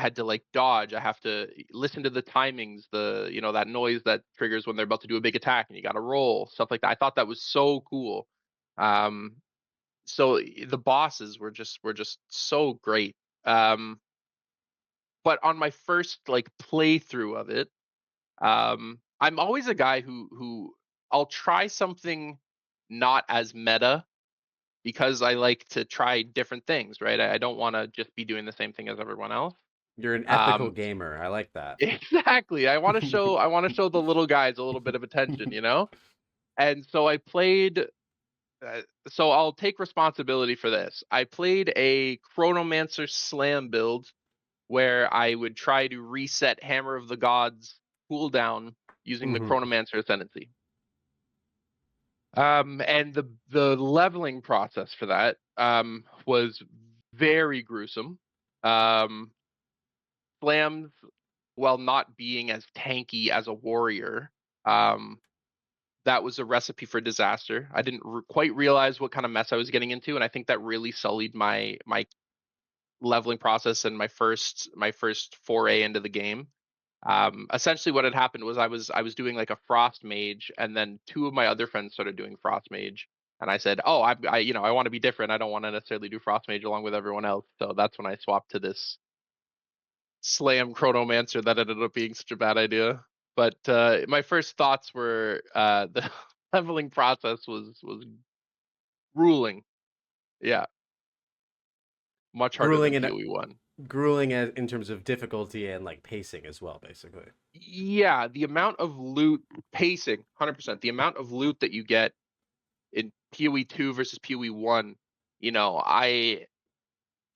had to like dodge. I have to listen to the timings, that noise that triggers when they're about to do a big attack, and you got to roll stuff like that. I thought that was so cool. Um, so the bosses were just so great. Um, but on my first like playthrough of it, I'm always a guy who I'll try something not as meta because I like to try different things, right? I don't want to just be doing the same thing as everyone else. You're an ethical Um, gamer. I like that. Exactly. I want to show the little guys a little bit of attention. And so I played so I'll take responsibility for this. I played a Chronomancer slam build where I would try to reset Hammer of the Gods cooldown using the Hmm. Chronomancer ascendancy. And the leveling process for that was very gruesome. Um, Slams, while not being as tanky as a warrior, um, that was a recipe for disaster. I didn't quite realize what kind of mess I was getting into, and I think that really sullied my leveling process and my first foray into the game. Essentially, what had happened was I was doing like a frost mage, and then two of my other friends started doing frost mage, and I said, "Oh, I want to be different. I don't want to necessarily do frost mage along with everyone else." So that's when I swapped to this slam chronomancer that ended up being such a bad idea. But my first thoughts were the leveling process was grueling. Yeah, much harder Grueling than and PoE 1. in terms of difficulty and like pacing as well, basically. Yeah, the amount of loot pacing, 100%. The amount of loot that you get in PoE 2 versus PoE 1, you know, I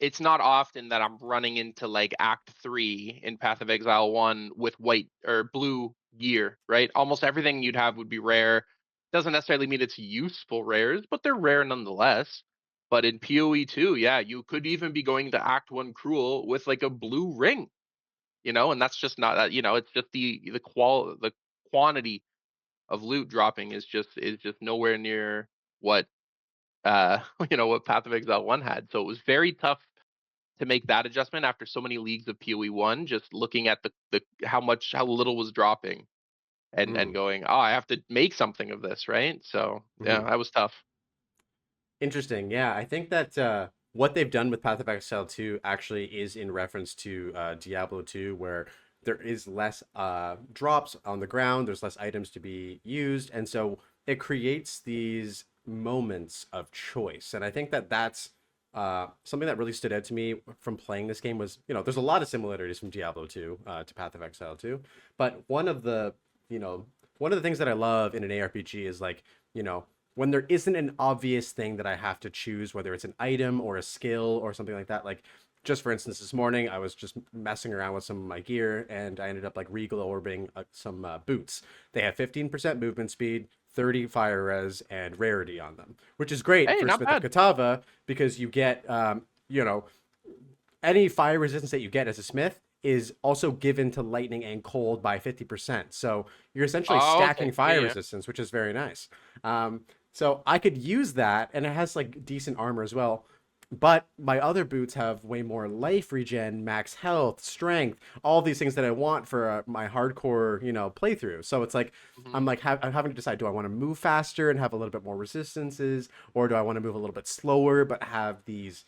it's not often that I'm running into like Act 3 in Path of Exile 1 with white or blue gear, right? Almost everything you'd have would be rare. Doesn't necessarily mean it's useful rares, but they're rare nonetheless. But in PoE 2, yeah, you could even be going to Act 1 Cruel with like a blue ring, and that's just not that, it's just the quantity of loot dropping is just nowhere near what what Path of Exile 1 had. So it was very tough to make that adjustment after so many leagues of PoE 1, just looking at the how little was dropping, and Mm, going, "Oh, I have to make something of this," right? So, yeah, hmm. that was tough. Interesting. Yeah, I think that what they've done with Path of Exile 2 actually is in reference to Diablo 2, where there is less drops on the ground, there's less items to be used, and so it creates these moments of choice. And I think that that's something that really stood out to me from playing this game was, there's a lot of similarities from Diablo 2 to Path of Exile 2, but you know, one of the things that I love in an ARPG is like, you know, when there isn't an obvious thing that I have to choose, whether it's an item or a skill or something like that. Like, just for instance, this morning I was just messing around with some of my gear and I ended up like regal orbiting some boots. They have 15% movement speed, 30 fire res, and rarity on them, which is great Hey, for not Smith of bad. Katava because you get, you know, any fire resistance that you get as a smith is also given to lightning and cold by 50%. So you're essentially Oh, stacking okay. Yeah, fire yeah. resistance, which is very nice. So I could use that, and it has like decent armor as well. But my other boots have way more life regen, max health, strength, all these things that I want for my hardcore, playthrough. So it's like Mhm. I'm having to decide: do I want to move faster and have a little bit more resistances, or do I want to move a little bit slower but have these,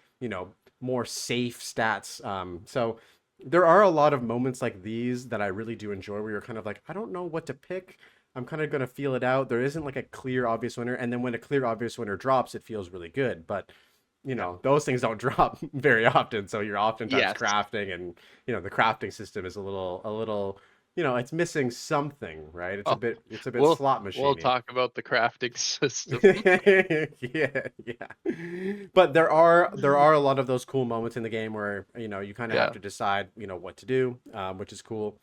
more safe stats? So there are a lot of moments like these that I really do enjoy, where you're kind of like, I don't know what to pick. I'm kind of gonna feel it out. There isn't like a clear obvious winner, and then when a clear obvious winner drops, it feels really good. But Yeah. those things don't drop very often, so you're oftentimes Yes. crafting, and the crafting system is a little, it's missing something, right? it's a Oh, bit it's a bit we'll slot we'll machiney. talk about the crafting system. Yeah, yeah. But there are a lot of those cool moments in the game where you kind of have Yeah. to decide what to do, which is cool.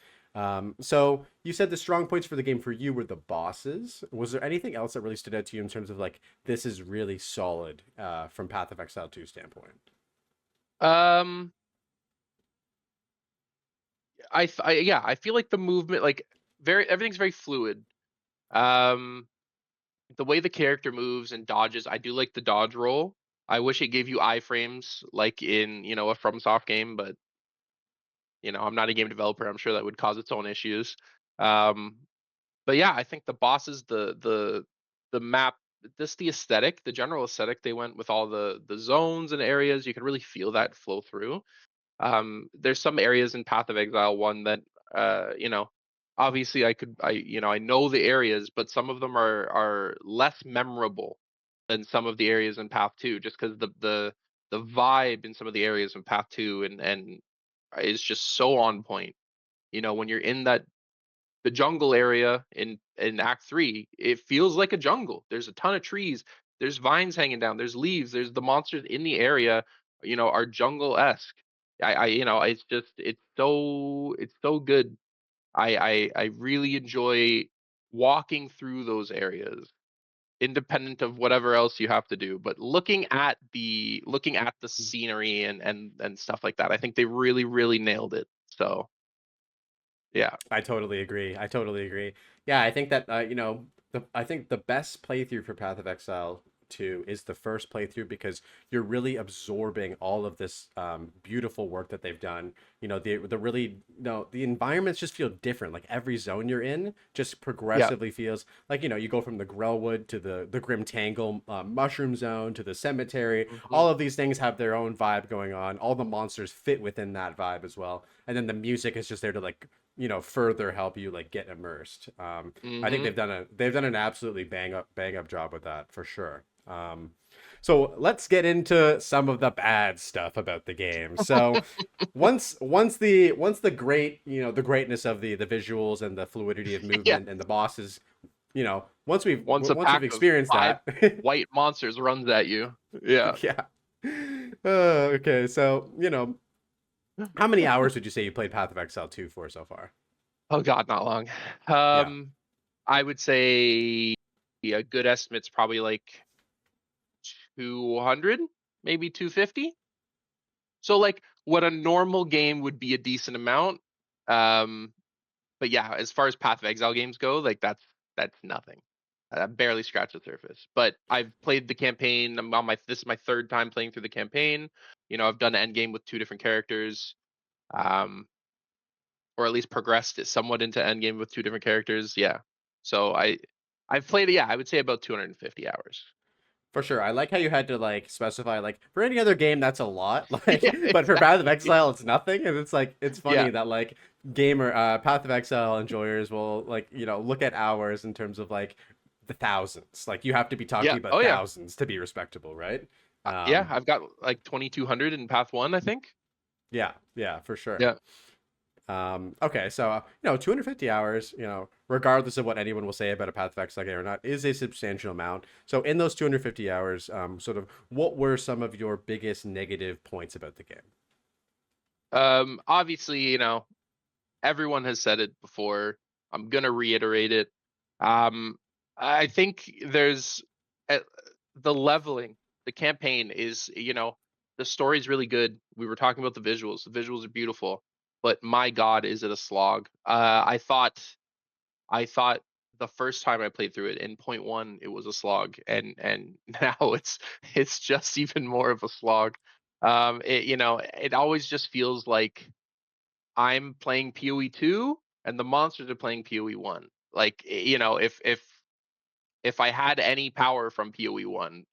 So you said the strong points for the game for you were the bosses. Was there anything else that really stood out to you in terms of like, this is really solid from Path of Exile 2 standpoint? Um, yeah, I feel like the movement, like, everything's very fluid. Um, the way the character moves and dodges, I do like the dodge roll. I wish it gave you iframes like in, a FromSoft game, but I'm not a game developer. I'm sure that would cause its own issues. Um, but yeah, I think the bosses, the map, just the aesthetic, the general aesthetic, they went with all the zones and areas. You can really feel that flow through. There's some areas in Path of Exile 1 that obviously I know the areas, but some of them are less memorable than some of the areas in Path 2, just because the vibe in some of the areas in Path 2 and is just so on point. When you're in the jungle area in Act 3, it feels like a jungle. There's a ton of trees, there's vines hanging down, there's leaves, there's the monsters in the area, are jungle-esque. It's so good. I really enjoy walking through those areas, independent of whatever else you have to do. But looking at the scenery and stuff like that, I think they really, really nailed it. So yeah. I totally agree. I totally agree. Yeah, I think that, the I think the best playthrough for Path of Exile 2 is the first playthrough because you're really absorbing all of this beautiful work that they've done. You know, the really no the environments just feel different. Like every zone you're in just Yeah. progressively feels like you go from the Grellwood to the Grim Tangle Mushroom Zone to the cemetery. Hmm. All of these things have their own vibe going on. All the monsters fit within that vibe as well. And then the music is just there to like further help you like get immersed. I think Hmm. they've done an absolutely bang up job with that for sure. So let's get into some of the bad stuff about the game. So once the great the greatness of the visuals and the fluidity of Yeah. movement and the bosses, Once a once we've pack of experienced five that. white monsters runs at you. Yeah. Yeah. Okay, so how many hours would you say you played Path of Exile 2 for so far? Oh God, not long. Yeah. I would say a good estimate's probably like 200, maybe 250. So like what a normal game would be a decent amount. Um, but yeah, as far as Path of Exile games go, like that's nothing. I barely scratched the surface. But I've played the campaign. I'm on my This is my third time playing through the campaign. I've done an end game with two different characters. Um, or at least progressed it somewhat into endgame with two different characters. Yeah. So I've played, yeah, I would say about 250 hours. For sure. I like how you had to like specify like for any other game that's a lot, Yeah, but for Path of exactly. Exile it's nothing. And it's like it's Yeah. funny that like Path of Exile enjoyers will like, look at hours in terms of like the thousands. Like you have to be Yeah. talking about Oh yeah. thousands to be respectable, right? Yeah, Um I've got like 2200 in path 1, I think. yeah, yeah, for sure. Yeah. Okay, so 250 hours, regardless of what anyone will say about a Path of Exile game or not, is a substantial amount. So in those 250 hours, sort of what were some of your biggest negative points about the game? Obviously, everyone has said it before. I'm gonna reiterate it. Um, I think there's uh, the leveling. The campaign is, the story's really good. We were talking about the visuals. The visuals are beautiful, but my God, is it a slog? I thought the first time I played through it in point one, it was a slog, and now it's just even more of a slog. It always just feels like I'm playing PoE 2 and the monsters are playing PoE 1. Like, if I had any power from PoE 1,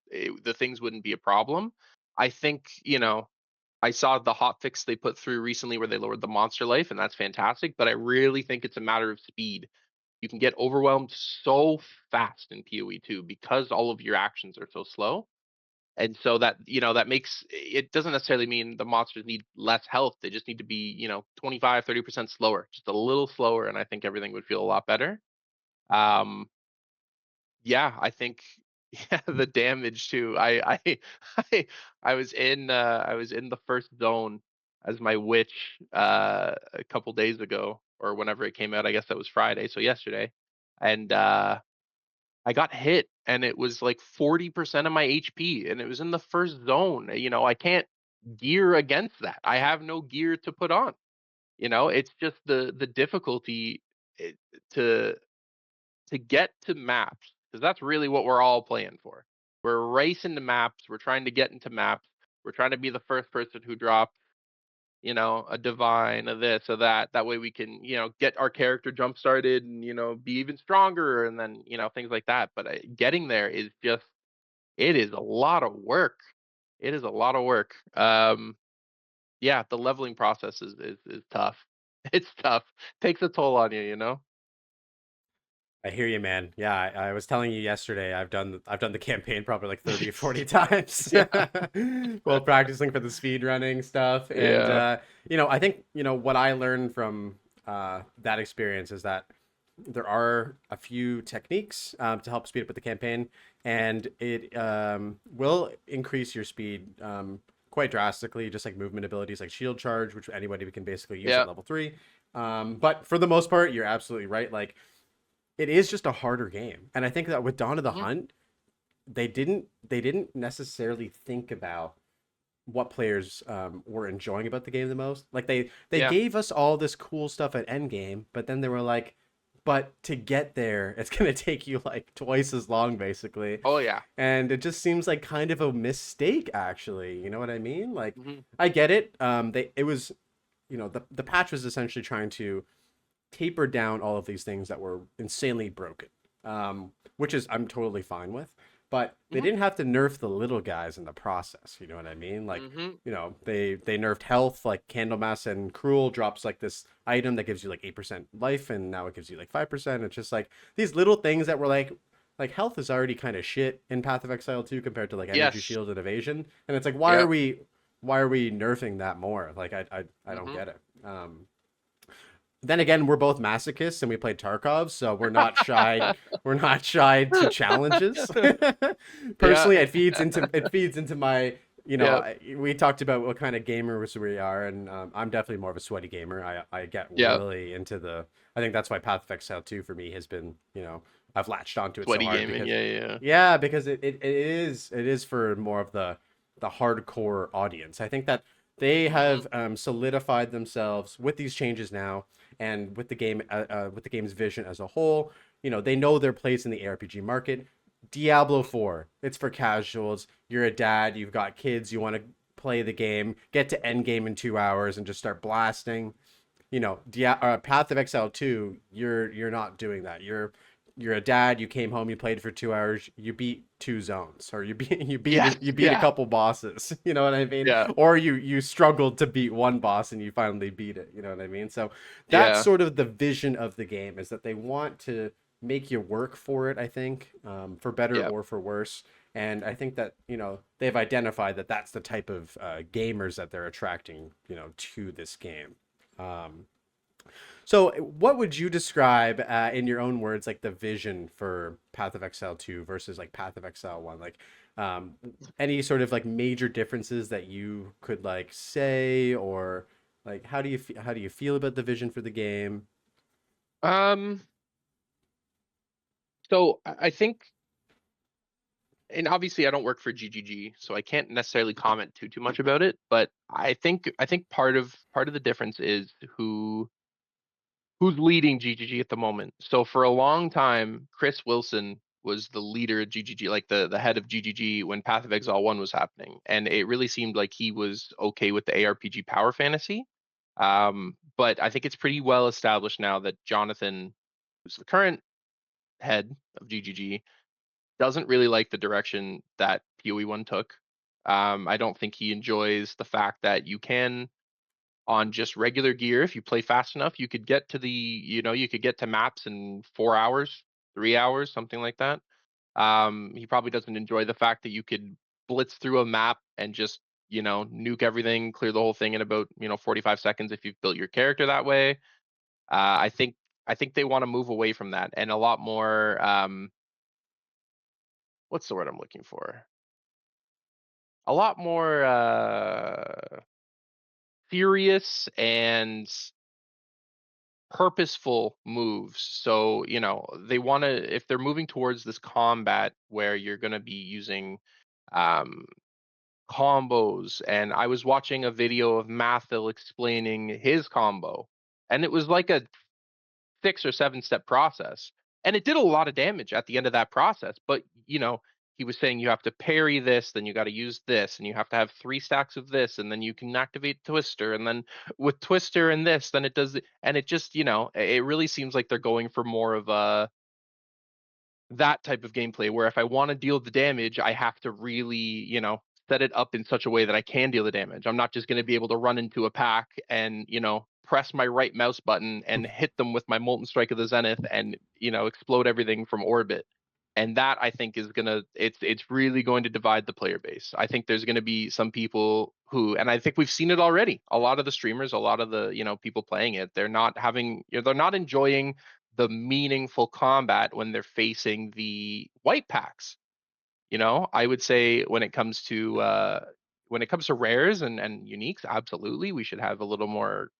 the things wouldn't be a problem. I think, I saw the hot fix they put through recently where they lowered the monster life, and that's fantastic, but I really think it's a matter of speed. You can get overwhelmed so fast in PoE 2 because all of your actions are so slow. And so that makes it doesn't necessarily mean the monsters need less health. They just need to be, 25, 30% slower, just a little slower. And I think everything would feel a lot better. Um, yeah, I think, yeah, the damage too. I, I was in the first zone as my witch, a couple days ago or whenever it came out. I guess that was Friday. So yesterday. And, I got hit and it was like 40% of my HP and it was in the first zone. I can't gear against that. I have no gear to put on. It's just the difficulty, eh, to get to maps, because that's really what we're all playing for. We're racing to maps, we're trying to get into maps, we're trying to be the first person who drops, a divine, a this, or that. That way we can, get our character jump started and, be even stronger and then, things like that. But getting there is just, it is a lot of work. It is a lot of work. Yeah, the leveling process is tough. It's tough. Takes a toll on you. I hear you, man. Yeah, I was telling you yesterday, I've done the campaign probably like 30 or 40 times Yeah. while practicing for the speed running stuff. And Yeah. I think, what I learned from that experience is that there are a few techniques to help speed up the campaign, and it will increase your speed quite drastically, just like movement abilities like shield charge, which anybody can basically use at Yeah. level 3. But for the most part, you're absolutely right. Like it is just a harder game. And I think that with Dawn of the Mhm. Hunt, they didn't necessarily think about what players were enjoying about the game the most. Like they Yeah. gave us all this cool stuff at Endgame, but then they were like, but to get there, it's gonna take you like twice as long, basically. Oh yeah. And it just seems like kind of a mistake, actually. You know what I mean? Like, Hmm. I get it. It was, the patch was essentially trying to taper down all of these things that were insanely broken, which is I'm totally fine with. But they Hmm. didn't have to nerf the little guys in the process. You know what I mean? Like, Hmm. they nerfed health, like Candlemass and Cruel drops like this item that gives you like 8% life, and now it gives you like 5%. It's just like these little things that were like health is already kind of shit in Path of Exile 2 compared to like energy Yes. shield and evasion, and it's like Yep. why are we nerfing that more? Like I don't Hmm. get it. Then again, we're both masochists and we played Tarkov, so we're not shy. We're not shy to challenges. Yeah. Personally, it feeds into my. Yep. We talked about what kind of gamers we are, and I'm definitely more of a sweaty gamer. I get Yep. really into the. I think that's why Path of Exile 2 for me has been. I've latched onto it so Sweaty hard gaming. because, Yeah. Yeah. yeah, because it is for more of the hardcore audience. I think that they Hmm. have solidified themselves with these changes now and with the game's vision as a whole. They know their place in the ARPG market. Diablo Hmm. 4, it's for casuals. You're a dad, you've got kids, you want to play the game, get to end game in 2 hours and just start blasting. Path of Exile 2, you're not doing that. You're a dad, you came home, you played for 2 hours, you beat two zones, or Yes. you beat a Yeah. couple bosses. You know what I mean? Yeah. Or you struggled to beat one boss and you finally beat it. You know what I mean? So that's Yeah. sort of the vision of the game, is that they want to make you work for it. I think, for better Yeah. or for worse. And I think that they've identified that that's the type of gamers that they're attracting to this game. Um, so, what would you describe in your own words, like the vision for Path of Exile 2 versus like Path of Exile 1? Like, um, any sort of like major differences that you could like say, or like how do you feel about the vision for the game? Um. So I think, and obviously I don't work for GGG, so I can't necessarily comment too much about it. But I think part of the difference is who's leading GGG at the moment. So for a long time, Chris Wilson was the leader of GGG, like the head of GGG when Path of Exile 1 was happening, and it really seemed like he was okay with the ARPG power fantasy. But I think it's pretty well established now that Jonathan, who's the current head of GGG, doesn't really like the direction that PoE1 took. I don't think he enjoys the fact that you can, on just regular gear, if you play fast enough, you could get to maps in 4 hours, 3 hours, something like that. He probably doesn't enjoy the fact that you could blitz through a map and just, nuke everything, clear the whole thing in about, 45 seconds if you've built your character that way. I think they want to move away from that and a lot more, what's the word I'm looking for? A lot more serious and purposeful moves. So, they want to, if they're moving towards this combat where you're going to be using um, combos, and I was watching a video of Mathil explaining his combo, and it was like a 6 or 7 step process. And it did a lot of damage at the end of that process. But, he was saying you have to parry this, then you got to use this, and you have to have 3 stacks of this, and then you can activate Twister. And then with Twister and this, then it does, and it just, it really seems like they're going for more of a that type of gameplay where if I want to deal the damage, I have to really, set it up in such a way that I can deal the damage. I'm not just going to be able to run into a pack and, press my right mouse button and hit them with my Molten Strike of the Zenith and, explode everything from orbit. And that I think is gonna it's really going to divide the player base. I think there's gonna be some people who, and I think we've seen it already. A lot of the streamers, a lot of the people playing it, they're not enjoying the meaningful combat when they're facing the white packs. I would say when it comes to rares and uniques, absolutely we should have a little more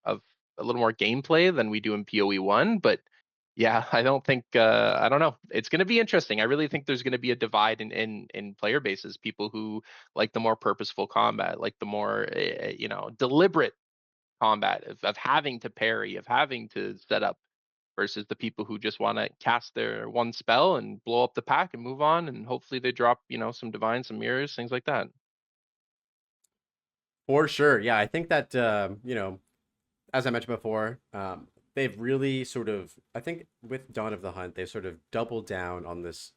gameplay than we do in PoE1. But yeah, I don't know. It's going to be interesting. I really think there's going to be a divide in player bases. People who like the more purposeful combat, like the more deliberate combat of having to parry, of having to set up. versus the people who just want to cast their one spell and blow up the pack and move on, and hopefully they drop, some divine, some mirrors, things like that. For sure. Yeah, I think that as I mentioned before, they've really sort of, I think with Dawn of the Hunt, they've sort of doubled down on this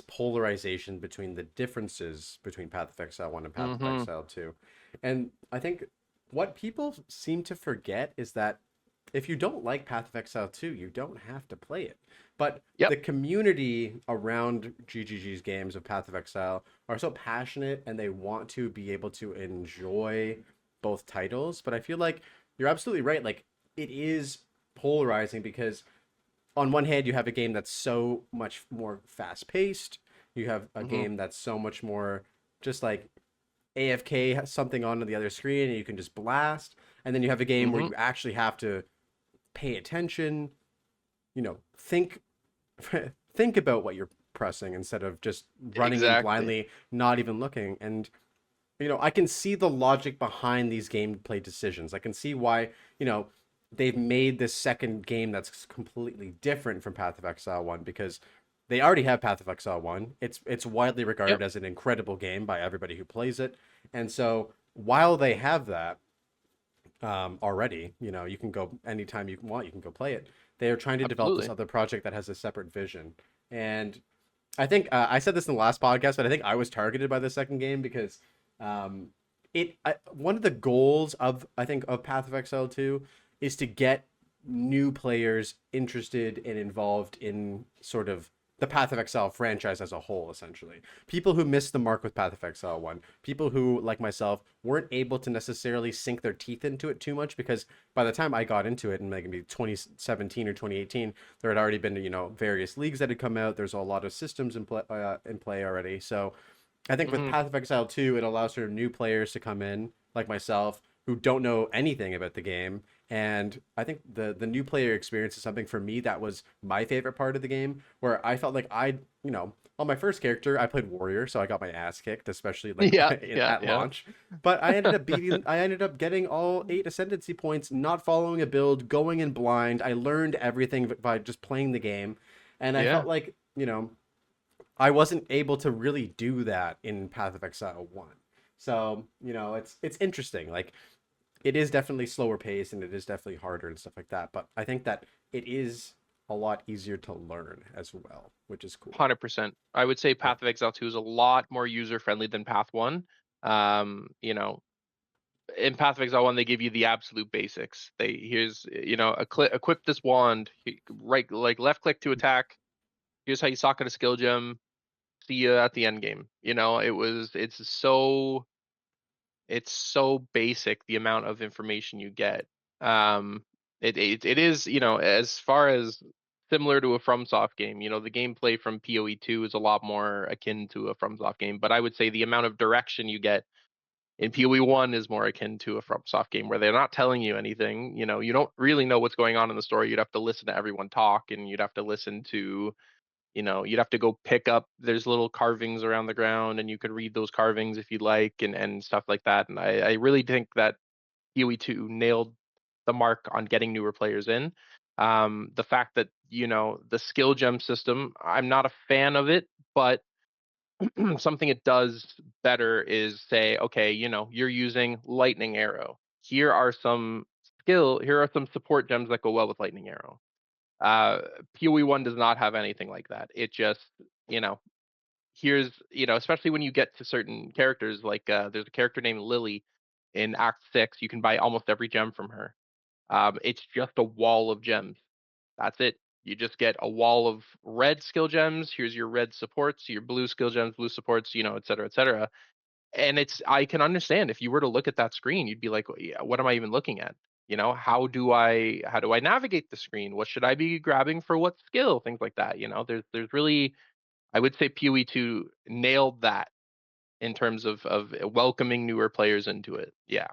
polarization between the differences between Path of Exile 1 and Path of Mm-hmm. Exile 2. And I think what people seem to forget is that if you don't like Path of Exile 2, you don't have to play it. But Yep. the community around GGG's games of Path of Exile are so passionate and they want to be able to enjoy both titles. But I feel like you're absolutely right. Like, it is polarizing because on one hand, you have a game that's so much more fast paced. You have a Mm-hmm. game that's so much more just like AFK has something on the other screen and you can just blast. And then you have a game where Mm-hmm. you actually have to pay attention, think think about what you're pressing instead of just running in Exactly. blindly, not even looking. And I can see the logic behind these gameplay decisions. I can see why, you know, they've made this second game that's completely different from Path of Exile 1 because they already have Path of Exile 1. It's widely regarded Yep. as an incredible game by everybody who plays it. And so while they have that already, you can go anytime you want, you can go play it. They are trying to develop this Absolutely. other project that has a separate vision. And I think I said this in the last podcast, but I think I was targeted by the second game because um, one of the goals of I think of Path of Exile 2 is to get new players interested and involved in sort of the Path of Exile franchise as a whole, essentially. People who missed the mark with Path of Exile 1, people who, like myself, weren't able to necessarily sink their teeth into it too much because by the time I got into it in maybe 2017 or 2018, there had already been, various leagues that had come out. There's a lot of systems in play already. So I think with Mm-hmm. Path of Exile 2, it allows sort of new players to come in, like myself, who don't know anything about the game. And I think the new player experience is something for me that was my favorite part of the game, where I felt like on my first character, I played warrior, so I got my ass kicked, especially like Yeah. Yeah. at Yeah. launch. But I ended up getting all 8 ascendancy points, not following a build, going in blind. I learned everything by just playing the game, and I felt Yeah. like I wasn't able to really do that in Path of Exile 1. So, it's interesting. Like it is definitely slower paced and it is definitely harder and stuff like that, but I think that it is a lot easier to learn as well, which is cool. 100%. I would say Yeah. Path of Exile 2 is a lot more user friendly than Path 1. You know, in Path of Exile 1, they give you the absolute basics. Here's, equip this wand, right, like left click to attack. Here's how you socket a skill gem. See you at the end game. It's so basic the amount of information you get. Um, it is, as far as similar to a FromSoft game. The gameplay from PoE 2 is a lot more akin to a FromSoft game, but I would say the amount of direction you get in PoE 1 is more akin to a FromSoft game where they're not telling you anything. You don't really know what's going on in the story. You'd have to listen to everyone talk, and you'd have to listen to you'd have to go pick up, there's little carvings around the ground and you could read those carvings if you'd like, and stuff like that. And I really think that PoE2 nailed the mark on getting newer players in. The fact that, the skill gem system, I'm not a fan of it, but something it does better is say, okay, you're using lightning arrow. Here are some support gems that go well with lightning arrow. uh, PoE 1 does not have anything like that. It just, you know, especially when you get to certain characters, like there's a character named Lily in Act 6. You can buy almost every gem from her. It's just a wall of gems. That's it. You just get a wall of red skill gems. Here's your red supports, your blue skill gems, blue supports, et cetera, et cetera. And I can understand if you were to look at that screen, you'd be like, "Well, yeah, what am I even looking at? How do I navigate the screen? What should I be grabbing for what skill? Things like that. There's really, I would say PoE2 nailed that in terms of welcoming newer players into it. Yeah.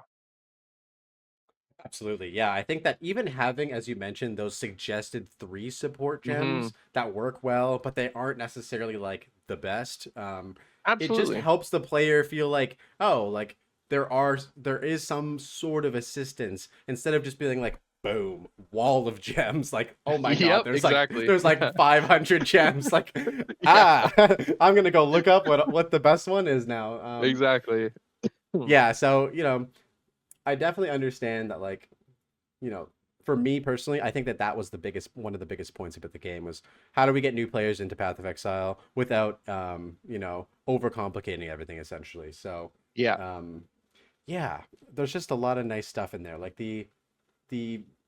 Absolutely. Yeah. I think that even having, as you mentioned, those suggested 3 support Hmm. gems that work well, but they aren't necessarily like the best, it just Absolutely. helps the player feel like, oh, like there is some sort of assistance instead of just being like, boom, wall of gems. Like, oh my god, Yep, exactly. there's like Yeah. 500 gems. Like, Yeah, ah, I'm gonna go look up what the best one is now. exactly. Hmm. Yeah, so I definitely understand that, like, you know, for me personally, I think that that was the biggest one of the biggest points about the game was how do we get new players into Path of Exile without overcomplicating everything essentially. So, Yeah. um, yeah, there's just a lot of nice stuff in there. Like the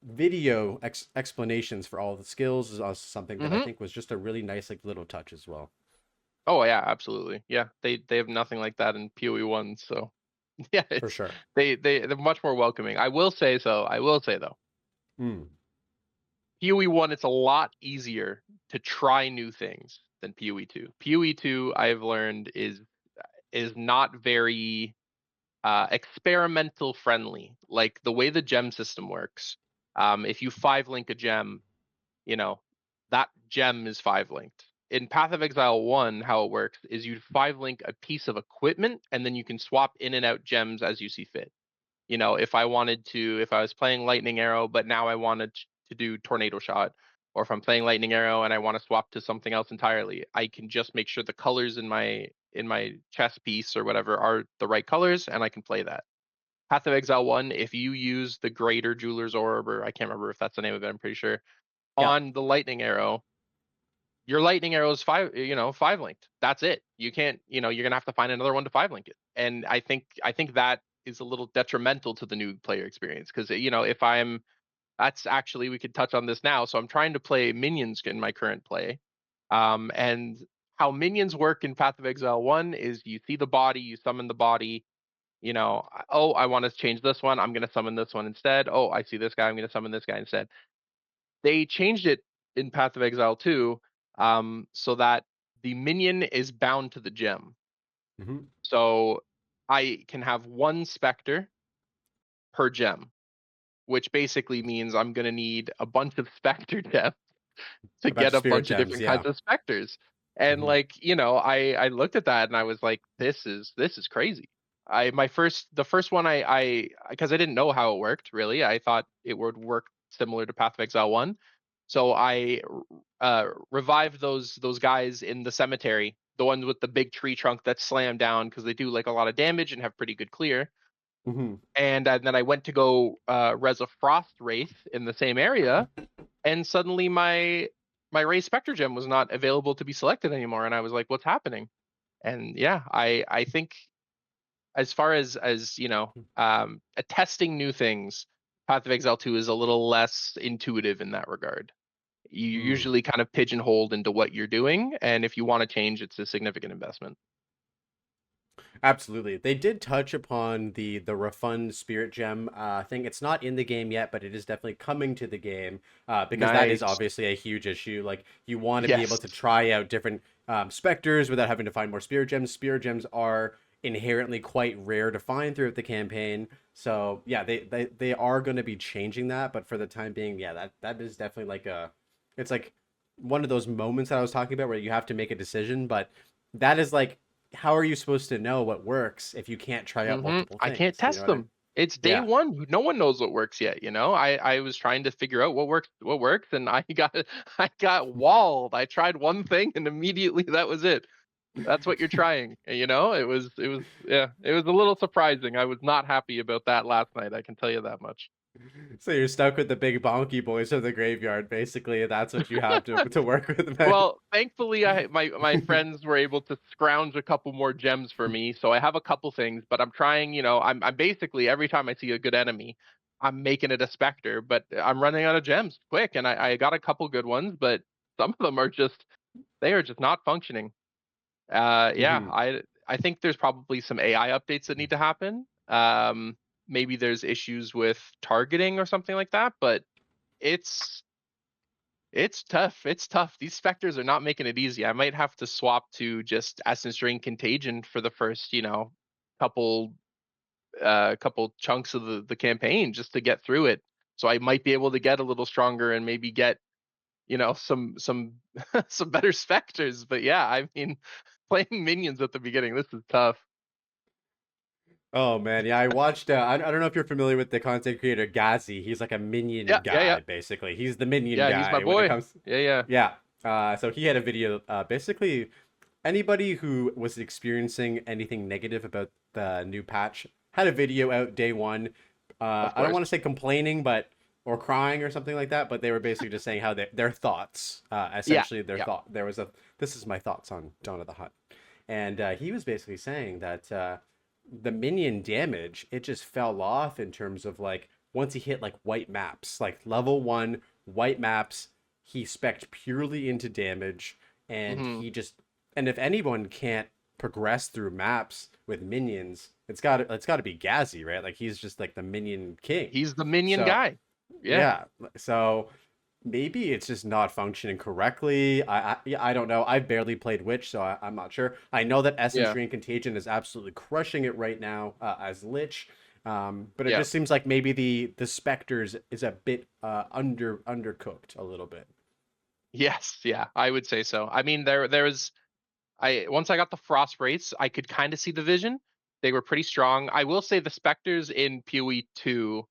video explanations for all the skills is also something that I Hmm. think was just a really nice like little touch as well. Oh yeah, absolutely. Yeah, they have nothing like that in PoE one. So yeah, For it's sure. they're much more welcoming. I will say so. I will say though, Mm. PoE one it's a lot easier to try new things than PoE two. PoE two I've learned is not very experimental friendly. Like the way the gem system works. If you five link a gem, you know, that gem is five linked. In Path of Exile 1, how it works is you five link a piece of equipment and then you can swap in and out gems as you see fit. If I was playing Lightning Arrow, but now I wanted to do Tornado Shot, or if I'm playing Lightning Arrow and I want to swap to something else entirely, I can just make sure the colors in my chess piece or whatever are the right colors and I can play that. Path of Exile 1, if you use the Greater Jeweler's Orb, or I can't remember if that's the name of it, I'm pretty sure, Yeah. on the lightning arrow, your lightning arrow is five linked. That's it. You can't, you're gonna have to find another one to five link it. And I think that is a little detrimental to the new player experience because if I'm that's actually we could touch on this now. So I'm trying to play minions in my current play. And how minions work in Path of Exile 1 is you see the body, you summon the body, oh, I want to change this one. I'm going to summon this one instead. Oh, I see this guy. I'm going to summon this guy instead. They changed it in Path of Exile 2, so that the minion is bound to the gem. Hmm. So I can have one specter per gem, which basically means I'm going to need a bunch of specter gems to A bunch get of a spirit bunch of gems. different Yeah. kinds of specters. And Hmm. like, I looked at that and I was like, this is crazy. The first one I because I didn't know how it worked really. I thought it would work similar to Path of Exile 1. So I revived those guys in the cemetery, the ones with the big tree trunk that's slammed down because they do like a lot of damage and have pretty good clear. Hmm. And then I went to go res a frost wraith in the same area, and suddenly my Ray Spectre gem was not available to be selected anymore, and I was like, "What's happening?" And yeah, I think as far as testing new things, Path of Exile 2 is a little less intuitive in that regard. You're Mm. usually kind of pigeonholed into what you're doing, and if you want to change, it's a significant investment. Absolutely. They did touch upon the refund spirit gem thing. It's not in the game yet, but it is definitely coming to the game because that is Nice. obviously a huge issue. Like you want to be able Yes. to try out different specters without having to find more spirit gems. Spirit gems are inherently quite rare to find throughout the campaign. So yeah, they are going to be changing that, but for the time being, yeah, that is definitely like it's like one of those moments that I was talking about where you have to make a decision, but that is like how are you supposed to know what works if you can't try out multiple I can't things? You know test what I mean? them. It's day Yeah. one. No one knows what works yet. I was trying to figure out what works, and I got I got walled. I tried one thing, and immediately that was it. That's what you're trying. Yeah, it was a little surprising. I was not happy about that last night. I can tell you that much. So you're stuck with the big bonky boys of the graveyard, basically. That's what you have to work with, man. Well, thankfully, my friends were able to scrounge a couple more gems for me, so I have a couple things. But I'm trying, I'm basically every time I see a good enemy, I'm making it a specter. But I'm running out of gems quick, and I got a couple good ones, but some of them they are just not functioning. Yeah, Hmm. I think there's probably some AI updates that need to happen. Maybe there's issues with targeting or something like that, but it's it's tough. It's tough. These specters are not making it easy. I might have to swap to just Essence Drain Contagion for the first, couple couple chunks of the campaign just to get through it. So I might be able to get a little stronger and maybe get, some some better specters. But yeah, I mean, playing minions at the beginning, this is tough. Oh man, yeah, I watched. I don't know if you're familiar with the content creator Gazi. He's like a minion Yeah, yeah, yeah, guy, basically. He's the minion yeah. He's my guy when it boy. comes. Yeah, yeah, Yeah. So he had a video. Basically, anybody who was experiencing anything negative about the new patch had a video out day one. of I don't course. want to say complaining, but or crying or something like that, but they were basically just saying how their thoughts, Yeah, essentially their yeah. thought. There was a this is my thoughts on Dawn of the Hunt, and he was basically saying that the minion damage it just fell off in terms of like once he hit like white maps, like level one white maps, he spec'd purely into damage, and Hmm. he just and if anyone can't progress through maps with minions, it's got to be Gazi, right? Like he's just like the minion king. He's the minion So guy. Yeah, yeah, so maybe it's just not functioning correctly. Yeah, I don't know. I've barely played Witch, so I'm not sure. I know that Essence yeah, Drain Contagion is absolutely crushing it right now as Lich, but it yeah. just seems like maybe the Spectres is a bit undercooked a little bit. Yes, yeah. I would say so. I mean, there was I once I got the frost wraiths, I could kind of see the vision. They were pretty strong. I will say the specters in PoE 2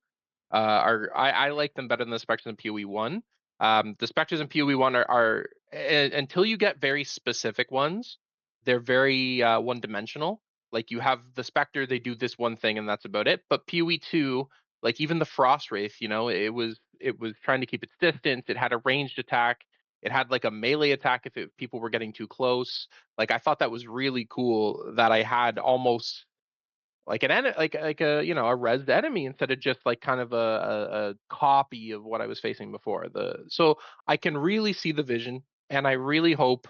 are I like them better than the specters in PoE 1. The specters in PoE 1 until you get very specific ones, they're very one dimensional. Like you have the specter, they do this one thing and that's about it. But PoE 2, like even the frost wraith, it was trying to keep its distance. It had a ranged attack. It had like a melee attack if people were getting too close. Like I thought that was really cool that I had almost like like a a res enemy instead of just like kind of a copy of what I was facing before. The so I can really see the vision, and I really hope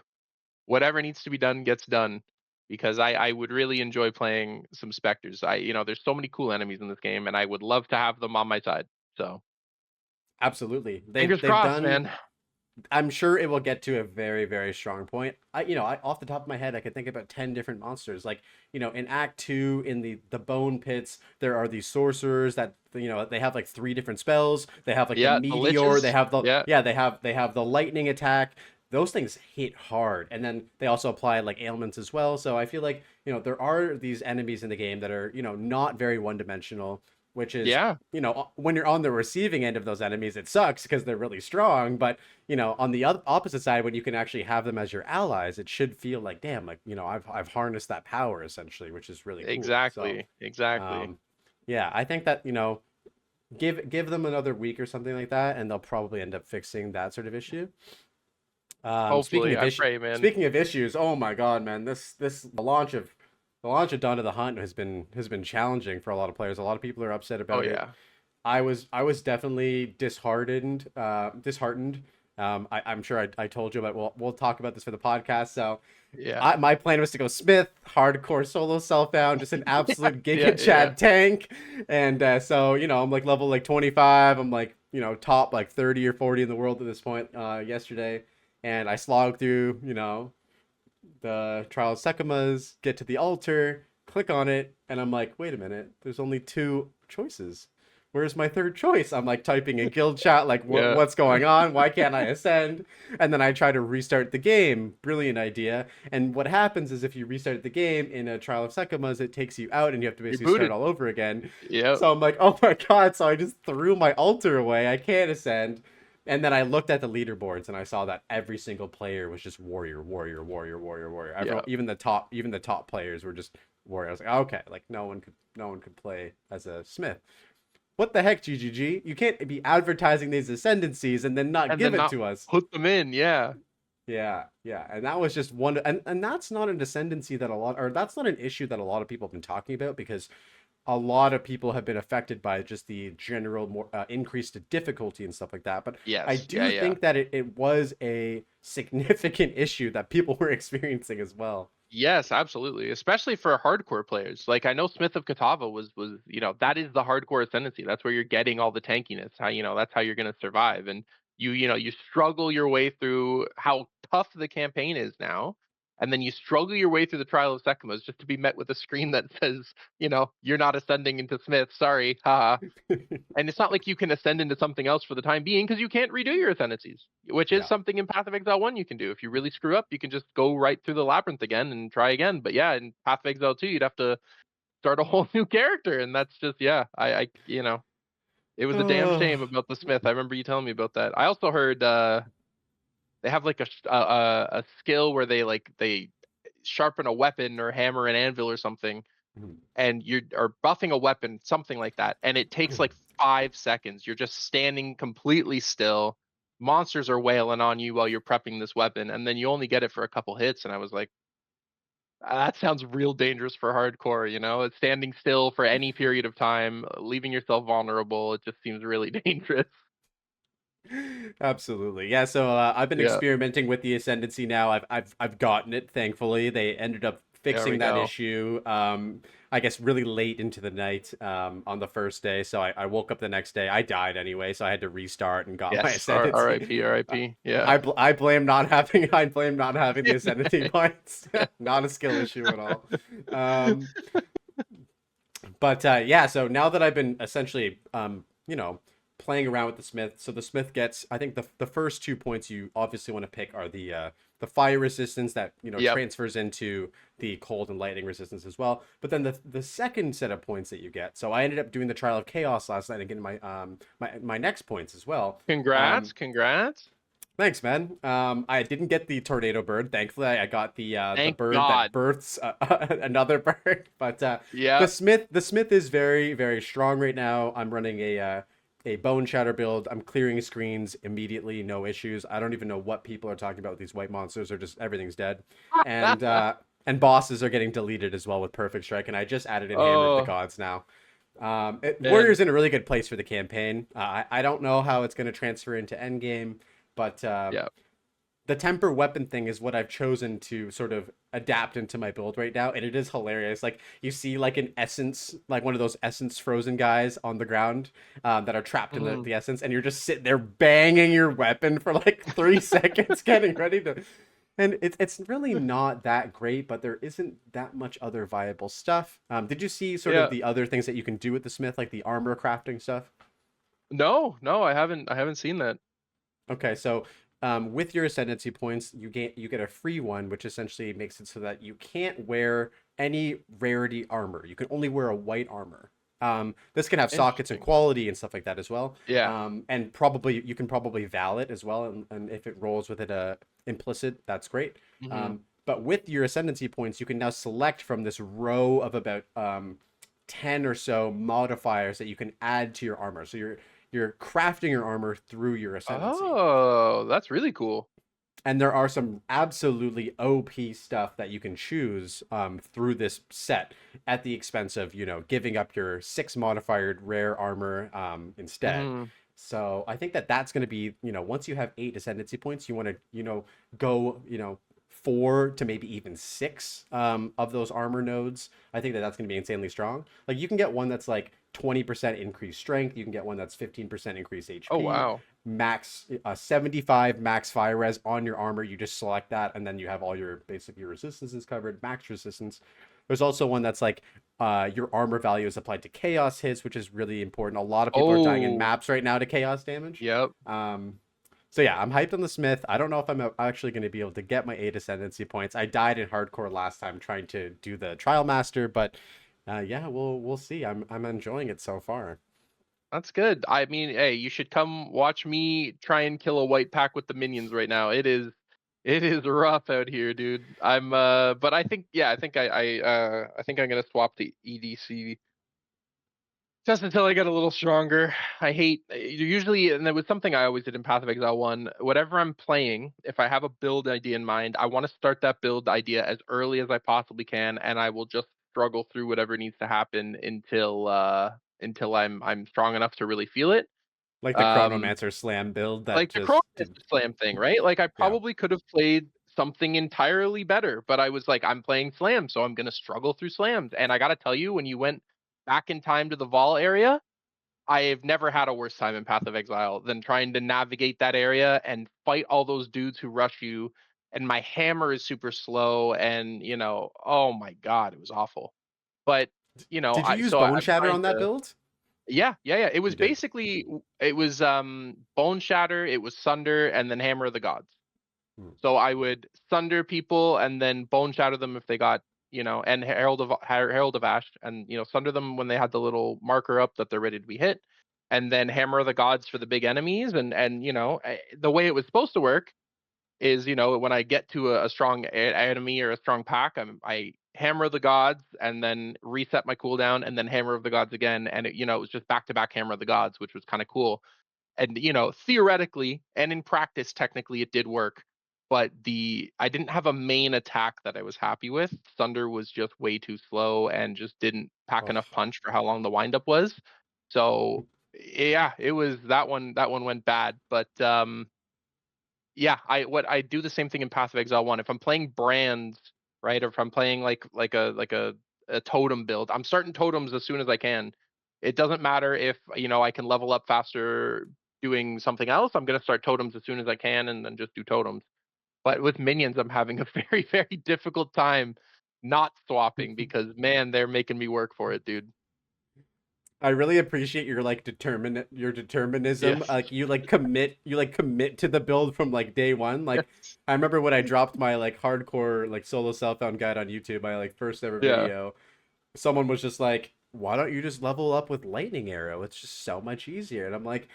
whatever needs to be done gets done because I would really enjoy playing some specters. There's so many cool enemies in this game, and I would love to have them on my side. So Absolutely, they've fingers they've crossed, man. done. I'm sure it will get to a very, very strong point. Off the top of my head, I could think about 10 different monsters. Like, in Act 2, in the bone pits, there are these sorcerers that, they have like three different spells. They have like the Yeah, the meteor, they liches. have the, Yeah, yeah, they have the lightning attack. Those things hit hard. And then they also apply like ailments as well. So I feel like, there are these enemies in the game that are, not very one-dimensional, which is yeah, when you're on the receiving end of those enemies, it sucks because they're really strong. But on the opposite side, when you can actually have them as your allies, it should feel like, damn, like I've harnessed that power essentially, which is really cool. So, exactly, exactly. um, yeah, I think that give them another week or something like that, and they'll probably end up fixing that sort of issue. Speaking Hopefully, of I issue, pray, man. speaking of issues, oh my God, man, this the launch of Dawn of the Hunt has been challenging for a lot of players. A lot of people are upset Oh about it. yeah, I was definitely disheartened. I'm sure I told you, but we'll talk about this for the podcast. So, yeah, my plan was to go Smith, hardcore solo self-found, just an absolute yeah, Giga yeah. Chad tank. And so I'm like level like 25. I'm like top like 30 or 40 in the world at this point. Yesterday, and I slogged through the Trial of Sekimas, get to the altar, click on it, and I'm like, wait a minute, there's only two choices. Where's my third choice? I'm like typing in guild chat, like, Yeah. what's going on? Why can't I ascend? And then I try to restart the game. Brilliant idea. And what happens is if you restart the game in a Trial of Sekimas, it takes you out and you have to You're basically start booted. all over again. Yep. So I'm like, oh my God. So I just threw my altar away. I can't ascend. And then I looked at the leaderboards and I saw that every single player was just warrior, warrior, warrior, warrior, warrior. Yeah. Even the top players were just warrior. I was like, okay, like no one could play as a smith. What the heck, GGG? You can't be advertising these ascendancies and then not And give then it not to us. put them in. Yeah. Yeah, yeah, and that was just one, and that's not an ascendancy that a lot, or that's not an issue that a lot of people have been talking about because a lot of people have been affected by just the general more increased difficulty and stuff like that. But I Yes. Yeah. do Yeah. think that it was a significant issue that people were experiencing as well. Yes, absolutely. Especially for hardcore players. Like I know Smith of Katava was that is the hardcore ascendancy. That's where you're getting all the tankiness. That's how you're going to survive. And you struggle your way through how tough the campaign is now. And then you struggle your way through the Trial of Sekimas just to be met with a screen that says, you're not ascending into Smith. Sorry. Haha. And it's not like you can ascend into something else for the time being because you can't redo your ascendancies, which is Yeah. something in Path of Exile 1 you can do. If you really screw up, you can just go right through the labyrinth again and try again. But yeah, in Path of Exile 2, you'd have to start a whole new character, and that's just yeah. It was a damn shame Oh. about the Smith. I remember you telling me about that. I also heard they have like a skill where they sharpen a weapon or hammer an anvil or something, and you are buffing a weapon, something like that, and it takes like 5 seconds. You're just standing completely still. Monsters are wailing on you while you're prepping this weapon, and then you only get it for a couple hits. And I was like, that sounds real dangerous for hardcore. It's standing still for any period of time, leaving yourself vulnerable. It just seems really dangerous. Absolutely. Yeah, so I've been Yeah, experimenting with the ascendancy now. I've gotten it, thankfully. They ended up there we fixing that go. issue I guess really late into the night on the first day. So I woke up the next day. I died anyway, so I had to restart and got my Yes, ascendancy. R.I.P. Uh, R.I.P. Yeah. I blame not having the ascendancy points. Not a skill issue at all. Um, but yeah, so now that I've been essentially, playing around with the Smith, so the Smith gets, I think the first 2 points you obviously want to pick are the fire resistance that Yep. transfers into the cold and lightning resistance as well. But then the second set of points that you get, so I ended up doing the Trial of Chaos last night and getting my next points as well. Congrats, Um, congrats. Thanks, man. I didn't get the tornado bird. Thankfully, I got the Thank bird that God. births another bird. But Yeah. the Smith is very very strong right now. I'm running a bone shatter build. I'm clearing screens immediately, no issues. I don't even know what people are talking about with these white monsters. Are just everything's dead, and bosses are getting deleted as well with perfect strike. And I just added in Hammer of the Oh, Gods now. man. Warrior's in a really good place for the campaign. I don't know how it's going to transfer into endgame, but Yeah. the temper weapon thing is what I've chosen to sort of adapt into my build right now, and it is hilarious. Like you see, like an essence, like one of those essence frozen guys on the ground that are trapped in Mhm. the essence, and you're just sitting there banging your weapon for like 3 seconds, getting ready to. And it's really not that great, but there isn't that much other viable stuff. Did you see sort of Yeah. the other things that you can do with the Smith, like the armor crafting stuff? No, no, I haven't seen that. Okay, so with your ascendancy points, you get a free one, which essentially makes it so that you can't wear any rarity armor. You can only wear a white armor. This can have sockets and Interesting. quality and stuff like that as well. Yeah. And probably you can probably val it as well, and if it rolls with it implicit, that's great. Mhm. But with your ascendancy points, you can now select from this row of about 10 or so modifiers that you can add to your armor. So you're crafting your armor through your ascendancy. Oh, that's really cool. And there are some absolutely OP stuff that you can choose through this set at the expense of, giving up your 6 modified rare armor instead. Mhm. So I think that that's going to be, once you have 8 ascendancy points, you want to, go, 4 to maybe even 6 of those armor nodes. I think that that's going to be insanely strong. Like you can get one that's like 20% increased strength. You can get one that's 15% increased Oh, HP, wow. max 75 max fire res on your armor. You just select that, and then you have all your basically resistances covered, max resistance. There's also one that's like your armor value is applied to chaos hits, which is really important. A lot of people are dying in Oh, maps right now to chaos damage. yep. So yeah, I'm hyped on the Smith. I don't know if I'm actually going to be able to get my 8 ascendancy points. I died in hardcore last time trying to do the trial master, but yeah, we'll see. I'm enjoying it so far. That's good. I mean, hey, you should come watch me try and kill a white pack with the minions right now. It is rough out here, dude. But I think yeah, I think I'm gonna swap to EDC just until I get a little stronger. I hate usually, and that was something I always did in Path of Exile 1. Whatever I'm playing, if I have a build idea in mind, I want to start that build idea as early as I possibly can, and I will just struggle through whatever needs to happen until I'm strong enough to really feel it. Like the Um, Chronomancer slam build that like the just Chronomancer Slam thing, right? Like I yeah. probably could have played something entirely better, but I was like, I'm playing Slam, so I'm gonna struggle through Slams. And I gotta tell you, when you went back in time to the Vol area, I've never had a worse time in Path of Exile than trying to navigate that area and fight all those dudes who rush you. And my hammer is super slow, and oh my god, it was awful. But Did you I use so I, Bone I'm Shatter trying on that to. build? Yeah, yeah, yeah. It was You did. basically it was Bone Shatter, it was Sunder, and then Hammer of the Gods. Hmm. So I would Sunder people and then Bone Shatter them if they got and Herald of Ash, and sunder them when they had the little marker up that they're ready to be hit, and then hammer of the gods for the big enemies, and the way it was supposed to work is when I get to a strong enemy or a strong pack, I hammer the gods and then reset my cooldown and then hammer of the gods again, and it was just back to back hammer of the gods, which was kind of cool. And theoretically and in practice, technically it did work, but the I didn't have a main attack that I was happy with. Thunder was just way too slow and just didn't pack Oh, enough punch for how long the windup was. So yeah, it was that one. That one went bad, but yeah, I do the same thing in Path of Exile 1. If I'm playing brands, right, or if I'm playing like a totem build, I'm starting totems as soon as I can. It doesn't matter if I can level up faster doing something else. I'm gonna start totems as soon as I can and then just do totems. But with minions, I'm having a very, very difficult time not swapping because man, they're making me work for it, dude. I really appreciate your determinism. Yes. Like you commit to the build from like day one. Like Yes. I remember when I dropped my like hardcore like solo self-found guide on YouTube, my like first ever Yeah. video. Someone was just like, "Why don't you just level up with lightning arrow? It's just so much easier." And I'm like,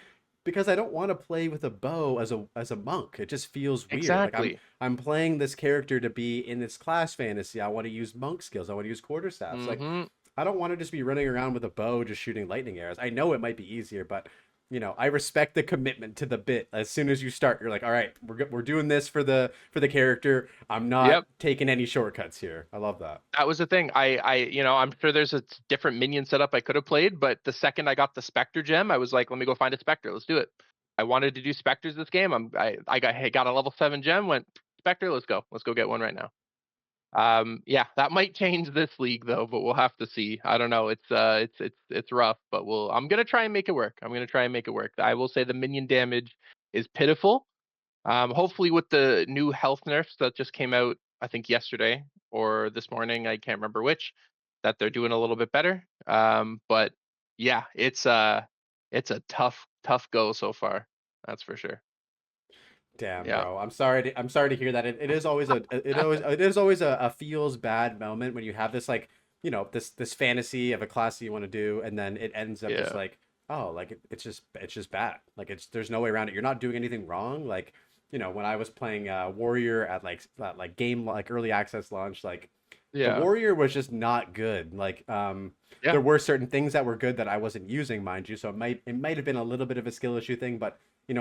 because I don't want to play with a bow as a monk. It just feels weird. Like I'm Exactly. I'm playing this character to be in this class fantasy. I want to use monk skills. I want to use quarterstaffs. Like Mm-hmm. I don't want to just be running around with a bow just shooting lightning arrows. I know it might be easier, but I respect the commitment to the bit. As soon as you start, you're like, "All right, we're doing this for the character. I'm not Yep. taking any shortcuts here." I love that. That was the thing. I'm sure there's a different minion setup I could have played, but the second I got the Spectre gem, I was like, let me go find a Spectre. Let's do it. I wanted to do Spectres this game. I got a level 7 gem, went Spectre, let's go. Let's go get one right now. Yeah, that might change this league though, but we'll have to see. I don't know. It's rough, but I'm gonna try and make it work. I'm gonna try and make it work. I will say the minion damage is pitiful. Hopefully with the new health nerfs that just came out, I think yesterday or this morning, I can't remember which, that they're doing a little bit better. But yeah, it's a tough go so far. That's for sure. Damn, Yeah. bro. I'm sorry to hear that. It is always a feels bad moment when you have this like, this fantasy of a class that you want to do, and then it ends up just Yeah. like, oh, like it's just bad. Like there's no way around it. You're not doing anything wrong. Like, when I was playing Warrior at like game like early access launch, like the Yeah. Warrior was just not good. Like Yeah. there were certain things that were good that I wasn't using, mind you. So it might have been a little bit of a skill issue thing, but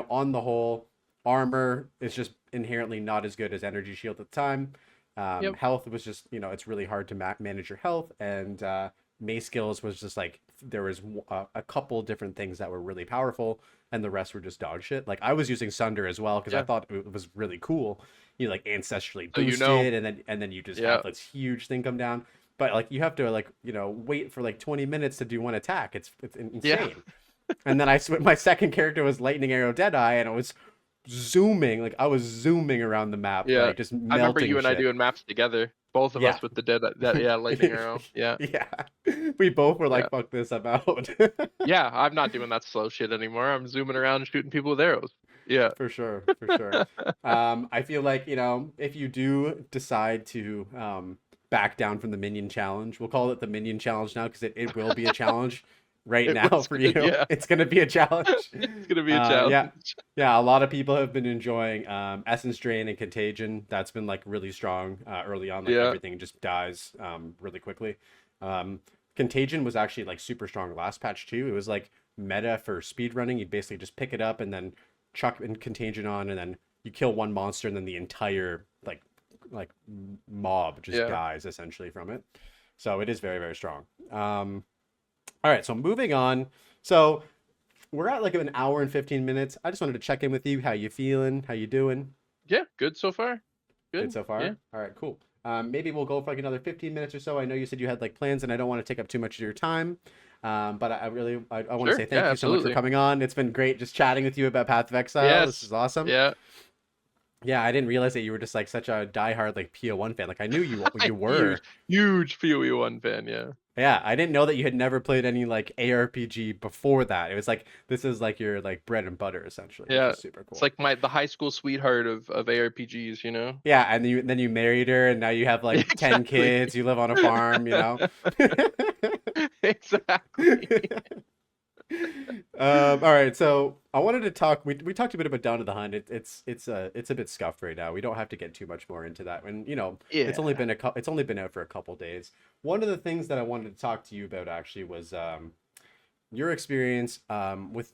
on the whole, armor is just inherently not as good as energy shield at the time. Yep. Health was just, it's really hard to manage your health, and mace skills was just like there was a couple different things that were really powerful, and the rest were just dog shit. Like I was using Sunder as well because I Yeah. thought it was really cool. You like ancestrally So you know. boosted, and then you just Yeah. have this huge thing come down. But like you have to like wait for like 20 minutes to do one attack. It's Yeah. insane. And then my second character was Lightning Arrow Deadeye, and it was zooming. Like I was zooming around the map, Yeah. like just I remember you melting and I shit. doing maps together. Both of Yeah. us with the dead that yeah, lightning arrow. Yeah. Yeah. We both were Yeah. like, fuck this, I'm out. Yeah, I'm not doing that slow shit anymore. I'm zooming around and shooting people with arrows. Yeah. For sure, for sure. I feel like, if you do decide to back down from the minion challenge, we'll call it the minion challenge now because it will be a challenge right It now was for good. you. Yeah. It's gonna be a challenge. It's gonna be a Yeah. challenge. Yeah, a lot of people have been enjoying Essence Drain and Contagion. That's been like really strong early on. Like Yeah. everything just dies really quickly. Um, Contagion was actually like super strong last patch too. It was like meta for speed running. You'd basically just pick it up and then chuck in Contagion on, and then you kill one monster, and then the entire like mob just Yeah. dies essentially from it. So it is very, very strong. All right, so moving on. So we're at like an hour and 15 minutes. I just wanted to check in with you. How you feeling? How you doing? Yeah. Good so far. Good Good. so Yeah. far? All right, cool. Maybe we'll go for like another 15 minutes or so. I know you said you had like plans, and I don't want to take up too much of your time. But I want to Sure. say Yeah, thank you so much for absolutely. coming on. It's been great just chatting with you about Path of Exile. This Yes. is awesome. Yeah. Yeah, I didn't realize that you were just like such a diehard like PO1 fan. Like I knew you I'm were. huge PoE1 fan, yeah. Yeah, I didn't know that you had never played any like ARPG before that. It was like this is like your like bread and butter essentially, which Yeah, is super it's cool. like the high school sweetheart of ARPGs, you know? Yeah, and then you married her, and now you have Yeah, like 10 exactly. kids. You live on a farm, you know. Exactly. All right, so I wanted to talk. We talked a bit about Down to the Hunt. It's a bit scuffed right now. We don't have to get too much more into that. And Yeah. it's only been out for a couple days. One of the things that I wanted to talk to you about actually was your experience with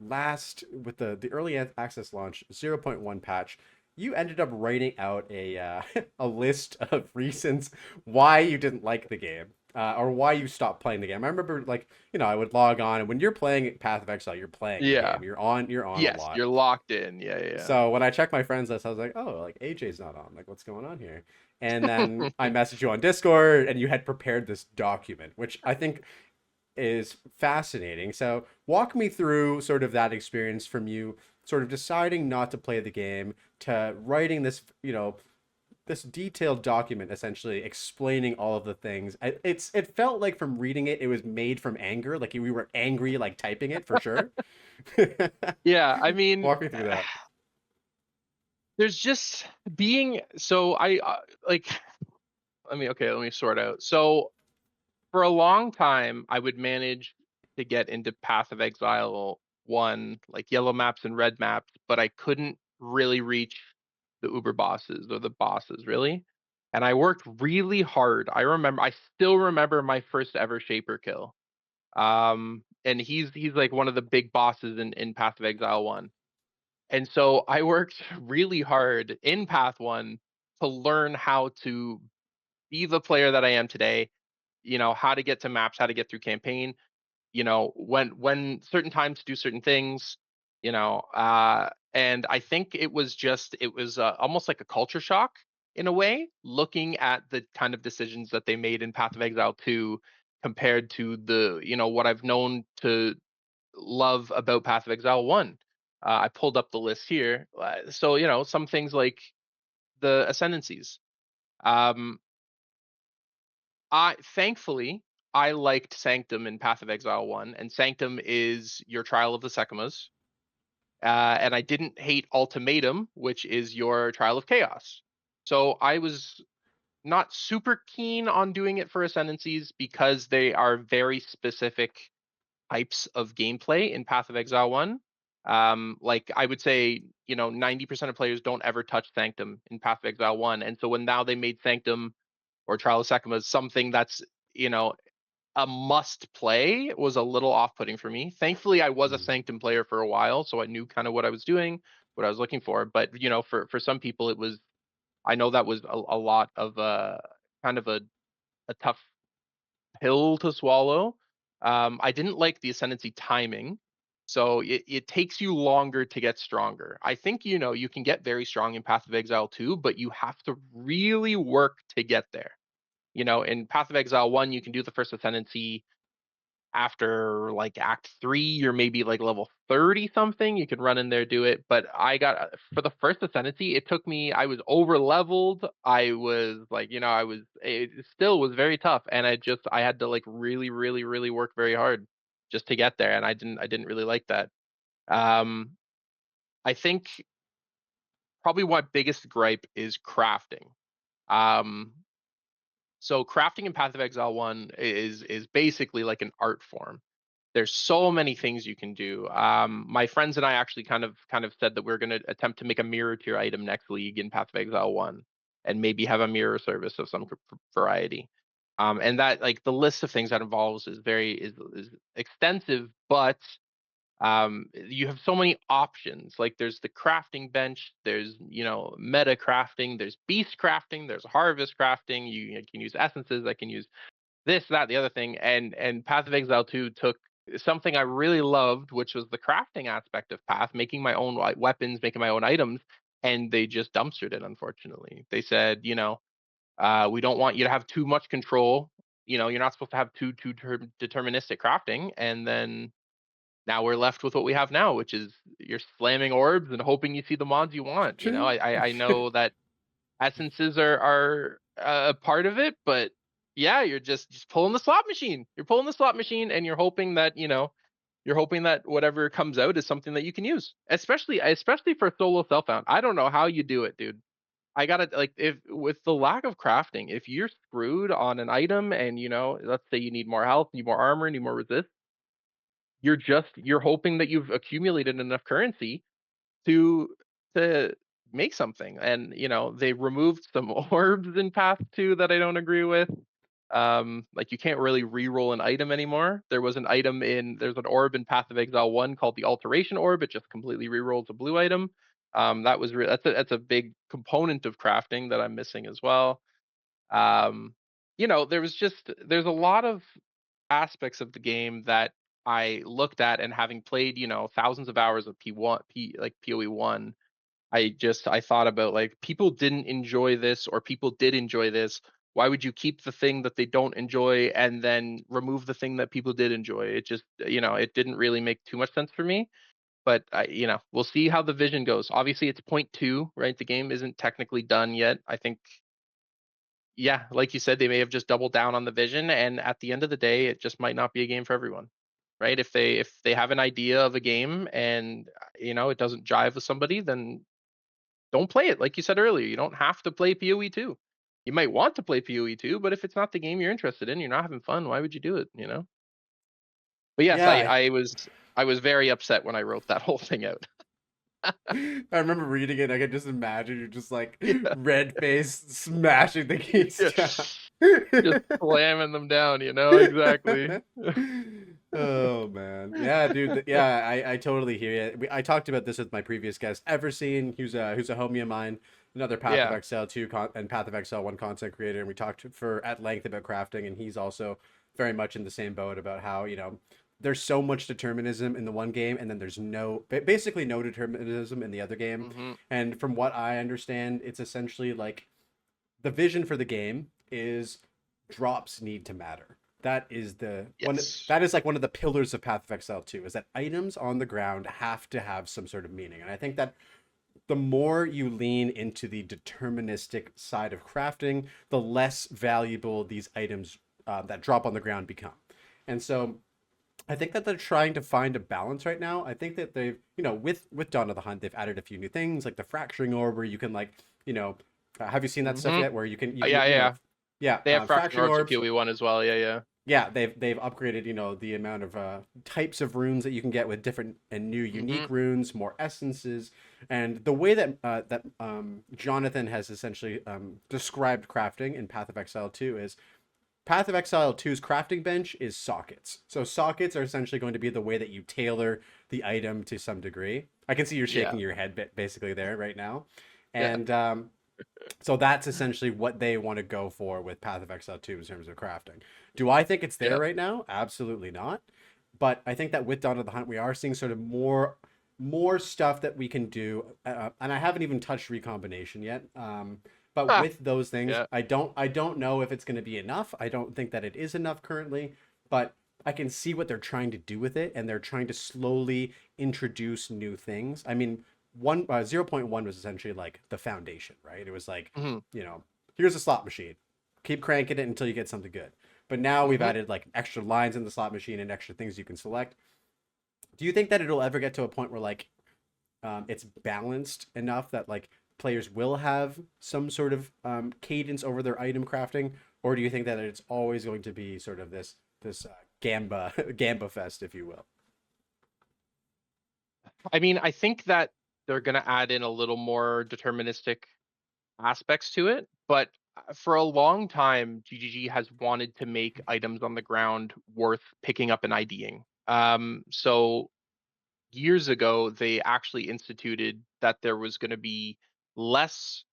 last with the early access launch 0.1 patch. You ended up writing out a a list of reasons why you didn't like the game, or why you stopped playing the game. I remember, like, I would log on, and when you're playing Path of Exile, you're playing the Yeah. game. You're on a Yes, lot. you're locked in. Yeah, yeah, So when I checked my friends list, I was like, oh, like AJ's not on. Like, what's going on here? And then I messaged you on Discord, and you had prepared this document, which I think is fascinating. So walk me through sort of that experience from you sort of deciding not to play the game to writing this, this detailed document essentially explaining all of the things. It felt like from reading it, it was made from anger. Like we were angry, like typing it for sure. yeah. I mean, Walk me through that. there's just being so I like. Let me sort out. So for a long time, I would manage to get into Path of Exile 1, like yellow maps and red maps, but I couldn't really reach the Uber bosses or the bosses, really. And I worked really hard. I still remember my first ever Shaper kill. And he's like one of the big bosses in Path of Exile 1. And so I worked really hard in Path 1 to learn how to be the player that I am today, how to get to maps, how to get through campaign, when certain times to do certain things, and I think it was almost like a culture shock in a way, looking at the kind of decisions that they made in Path of Exile 2 compared to what I've known to love about Path of Exile 1. I pulled up the list here. So, some things like the ascendancies. Um, I thankfully I liked Sanctum in Path of Exile 1, and Sanctum is your Trial of the Sekimas. And I didn't hate Ultimatum, which is your Trial of Chaos. So I was not super keen on doing it for Ascendancies because they are very specific types of gameplay in Path of Exile 1. Like I would say, 90% of players don't ever touch Sanctum in Path of Exile 1. And so when now they made Sanctum or Trial of Sekimas something that's, you know, a must play was a little off putting for me. Thankfully, I was a Mm. Sanctum player for a while, so I knew kind of what I was doing, what I was looking for. But, for some people, I know that was a lot of kind of a tough pill to swallow. I didn't like the ascendancy timing. So it takes you longer to get stronger. I think, you can get very strong in Path of Exile too, but you have to really work to get there. In Path of Exile 1, you can do the first ascendancy after like Act 3, you're maybe like level 30 something. You can run in there, do it. But I got for the first ascendancy, it took me, I was over leveled. I was like, it still was very tough. And I had to like really, really, really work very hard just to get there. And I didn't really like that. Um, I think probably my biggest gripe is crafting. Um, so crafting in Path of Exile 1 is basically like an art form. There's so many things you can do. My friends and I actually kind of said that we're going to attempt to make a mirror tier item next league in Path of Exile 1, and maybe have a mirror service of some variety. And that, like, the list of things that involves is extensive, but you have so many options. Like, there's the crafting bench, there's, meta crafting, there's beast crafting, there's harvest crafting. You can use essences. I can use this, that, the other thing, and Path of Exile 2 took something I really loved, which was the crafting aspect of Path, making my own weapons, making my own items, and they just dumpstered it. Unfortunately, they said, we don't want you to have too much control. You're not supposed to have too deterministic crafting, and then now we're left with what we have now, which is you're slamming orbs and hoping you see the mods you want. True. I know that essences are a part of it, but Yeah, you're just pulling the slot machine. You're pulling the slot machine, and you're hoping that you're hoping that whatever comes out is something that you can use. Especially for solo self found. I don't know how you do it, dude. I gotta like if with the lack of crafting, if you're screwed on an item and let's say you need more health, need more armor, need more resist, you're hoping that you've accumulated enough currency to to make something. And they removed some orbs in Path 2 that I don't agree with. Like you can't really re-roll an item anymore. There's an orb in Path of Exile 1 called the Alteration Orb. It just completely re-rolls a blue item. That's a big component of crafting that I'm missing as well. Um, there's a lot of aspects of the game that I looked at, and having played, thousands of hours of PoE1, I thought about, like, people didn't enjoy this or people did enjoy this. Why would you keep the thing that they don't enjoy and then remove the thing that people did enjoy? It just, it didn't really make too much sense for me. But we'll see how the vision goes. Obviously, it's point two, right? The game isn't technically done yet. I think, yeah, like you said, they may have just doubled down on the vision, and at the end of the day, it just might not be a game for everyone, right? If they have an idea of a game and it doesn't jive with somebody, then don't play it. Like you said earlier, you don't have to play PoE 2. You might want to play PoE 2, but if it's not the game you're interested in, you're not having fun, why would you do it? But yes, Yeah, I was very upset when I wrote that whole thing out. I remember reading it. I could just imagine you're just like Yeah. red face smashing the keys Yeah. down. Just slamming them down, exactly. Oh man, yeah, dude. Yeah, I totally hear you. I talked about this with my previous guest, Everseen, who's a homie of mine, another Path of Yeah. Exile 2 and Path of Exile 1 content creator, and we talked for at length about crafting, and he's also very much in the same boat about how there's so much determinism in the one game, and then there's basically no determinism in the other game. Mhm. And from what I understand, it's essentially like the vision for the game is drops need to matter. That is the one Yes. that is like one of the pillars of Path of Exile 2 is that items on the ground have to have some sort of meaning. And I think that the more you lean into the deterministic side of crafting, the less valuable these items that drop on the ground become. And so I think that they're trying to find a balance right now. I think that they've, with Dawn of the Hunt, they've added a few new things like the fracturing orb, where you can like, have you seen that stuff Mhm. yet? Where Yeah, yeah. yeah, They have fracturing fracturing orbs in orbs. PoE 1 as well. Yeah, yeah. Yeah, they've upgraded, the amount of types of runes that you can get with different and new Mhm. unique runes, more essences, and the way that Jonathan has essentially described crafting in Path of Exile 2 is Path of Exile 2's crafting bench is sockets. So sockets are essentially going to be the way that you tailor the item to some degree. I can see you're Yeah. shaking your head basically there right now. Yeah. And so that's essentially what they want to go for with Path of Exile 2 in terms of crafting. Do I think it's there Yeah. right now? Absolutely not. But I think that with Dawn of the Hunt, we are seeing sort of more stuff that we can do. And I haven't even touched recombination yet. But Ah, with those things, yeah. I don't know if it's going to be enough. I don't think that it is enough currently, but I can see what they're trying to do with it, and they're trying to slowly introduce new things. I mean, 0.1 was essentially like the foundation, right? It was like, Mhm. here's a slot machine, keep cranking it until you get something good. But now we've Mhm. added like extra lines in the slot machine and extra things you can select. Do you think that it'll ever get to a point where like it's balanced enough that like players will have some sort of cadence over their item crafting, or do you think that it's always going to be sort of this gamba gamba fest, if you will? I mean, I think that they're gonna add in a little more deterministic aspects to it, but for a long time, GGG has wanted to make items on the ground worth picking up and IDing. So years ago, they actually instituted that there was going to be less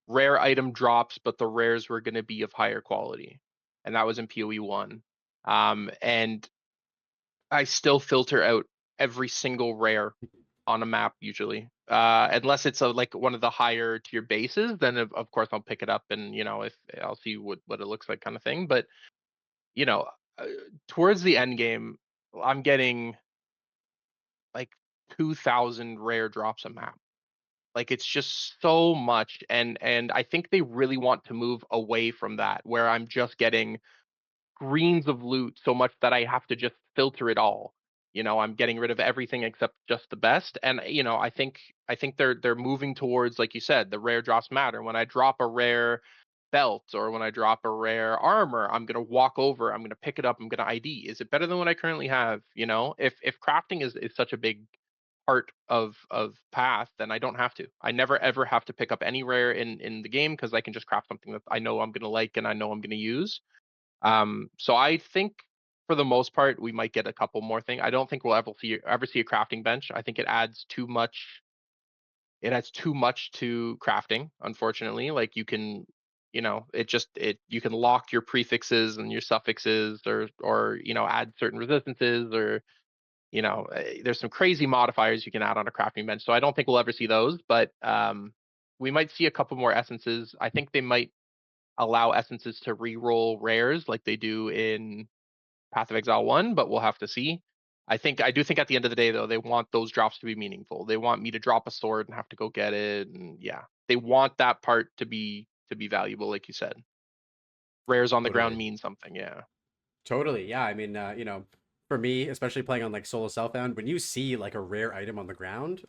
rare item drops, but the rares were going to be of higher quality, and that was in PoE 1. And I still filter out every single rare on a map usually. Unless it's like one of the higher tier bases, then of course I'll pick it up and if I'll see what it looks like kind of thing. But you know, uh, towards the end game, I'm getting like 2,000 rare drops a map. Like it's just so much, and I think they really want to move away from that, where I'm just getting greens of loot so much that I have to just filter it all. I'm getting rid of everything except just the best. And I think they're moving towards, like you said, the rare drops matter. When I drop a rare belt or when I drop a rare armor, I'm gonna walk over, I'm gonna pick it up, I'm gonna ID. Is it better than what I currently have? If crafting is such a big part of path, then I don't have to. I never ever have to pick up any rare in the game because I can just craft something that I know I'm gonna like and I know I'm gonna use. So I think for the most part, we might get a couple more things. I don't think we'll ever see a crafting bench. I think it adds too much. It adds too much to crafting, unfortunately. Like it you can lock your prefixes and your suffixes, or add certain resistances, or there's some crazy modifiers you can add on a crafting bench. So I don't think we'll ever see those, but we might see a couple more essences. I think they might allow essences to re-roll rares like they do in Path of Exile 1, but we'll have to see. I do think at the end of the day though, they want those drops to be meaningful. They want me to drop a sword and have to go get it, and yeah. They want that part to be valuable, like you said. Rares on the ground Totally. mean something, yeah. Totally. Yeah. I mean, for me, especially playing on like solo self-found, when you see like a rare item on the ground,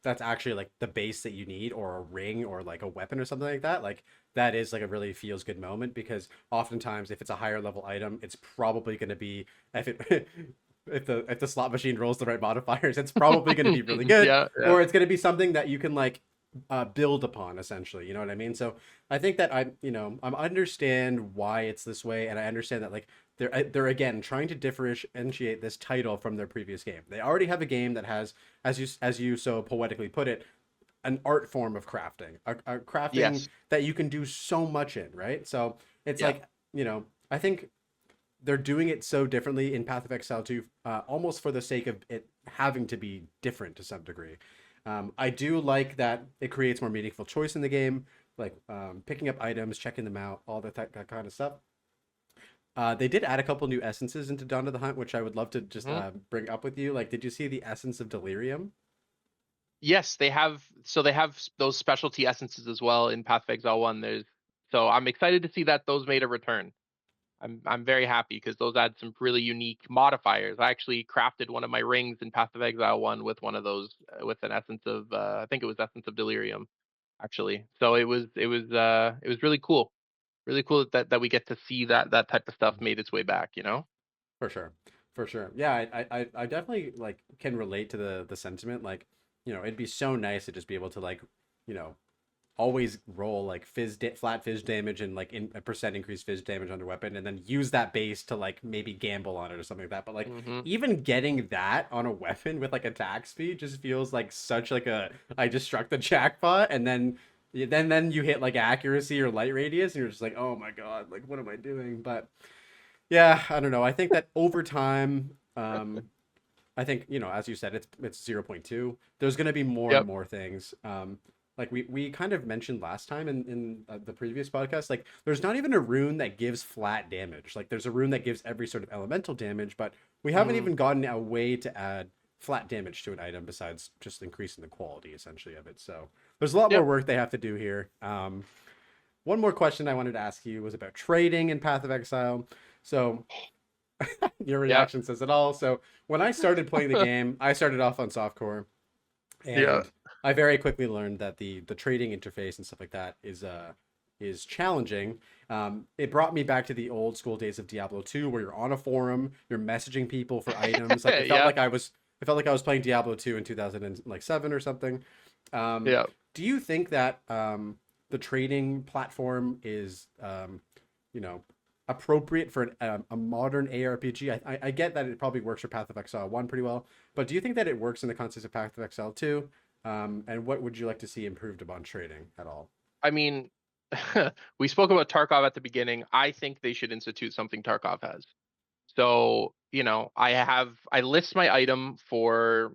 that's actually like the base that you need, or a ring, or like a weapon or something like that. Like that is like a really feels good moment, because oftentimes if it's a higher level item, it's probably going to be, if it if the slot machine rolls the right modifiers, it's probably going to be really good, Yeah, yeah. or it's going to be something that you can like build upon, essentially. You know what I mean? So I think that I understand why it's this way, and I understand that like they're again trying to differentiate this title from their previous game. They already have a game that has, as you so poetically put it, an art form of crafting, a crafting Yes. that you can do so much in, right? So it's Yeah. like, I think they're doing it so differently in Path of Exile 2, almost for the sake of it having to be different to some degree. I do like that it creates more meaningful choice in the game, like picking up items, checking them out, all that kind of stuff. They did add a couple new essences into Dawn of the Hunt, which I would love to just Mhm. bring up with you. Like, did you see the essence of delirium? Yes, they have. So they have those specialty essences as well in Path of Exile 1. So I'm excited to see that those made a return. I'm very happy because those add some really unique modifiers. I actually crafted one of my rings in Path of Exile 1 with one of those, with an essence of, I think it was essence of delirium, actually. So it was really cool. Really cool that we get to see that type of stuff made its way back. For sure, for sure. Yeah, I definitely like can relate to the sentiment. Like, it'd be so nice to just be able to like, you know, always roll like flat fizz damage, and like in a percent increased fizz damage on your weapon, and then use that base to like maybe gamble on it or something like that. But like Hmm. even getting that on a weapon with like attack speed just feels like such like a, I just struck the jackpot, and then you hit like accuracy or light radius, and you're just like, oh my god, like what am I doing? But yeah, I don't know. I think that over time, I think, as you said, it's 0.2. There's going to be more and Yep. more things. Like we kind of mentioned last time in the previous podcast, like there's not even a rune that gives flat damage. Like there's a rune that gives every sort of elemental damage, but we haven't Hmm. even gotten a way to add flat damage to an item besides just increasing the quality essentially of it. So there's a lot more Yep. work they have to do here. One more question I wanted to ask you was about trading in Path of Exile. So your Yep. reaction says it all. So when I started playing the game, I started off on softcore, Yeah. and I very quickly learned that the trading interface and stuff like that is challenging. It brought me back to the old school days of Diablo 2, where you're on a forum, you're messaging people for items. Like Yeah. it felt like I was playing Diablo 2 in 2007 or something. Um, Yeah. do you think that the trading platform is you know appropriate for a modern ARPG? I get that it probably works for Path of Exile 1 pretty well, but do you think that it works in the context of Path of Exile 2? And what would you like to see improved upon trading at all? I mean, we spoke about Tarkov at the beginning. I think they should institute something Tarkov has. So, I list my item for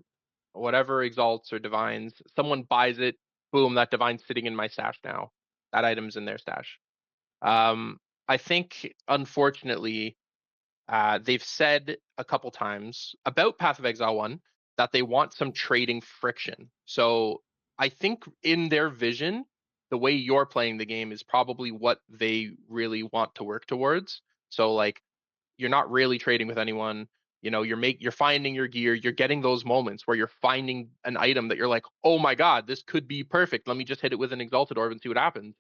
whatever exalts or divines. Someone buys it, boom, that divine's sitting in my stash now. That item's in their stash. Um, I think, unfortunately, they've said a couple times about Path of Exile 1 that they want some trading friction. So I think in their vision, the way you're playing the game is probably what they really want to work towards. So like you're not really trading with anyone. You know, you're finding your gear, you're getting those moments where you're finding an item that you're like, "Oh my god, this could be perfect. Let me just hit it with an exalted orb and see what happens."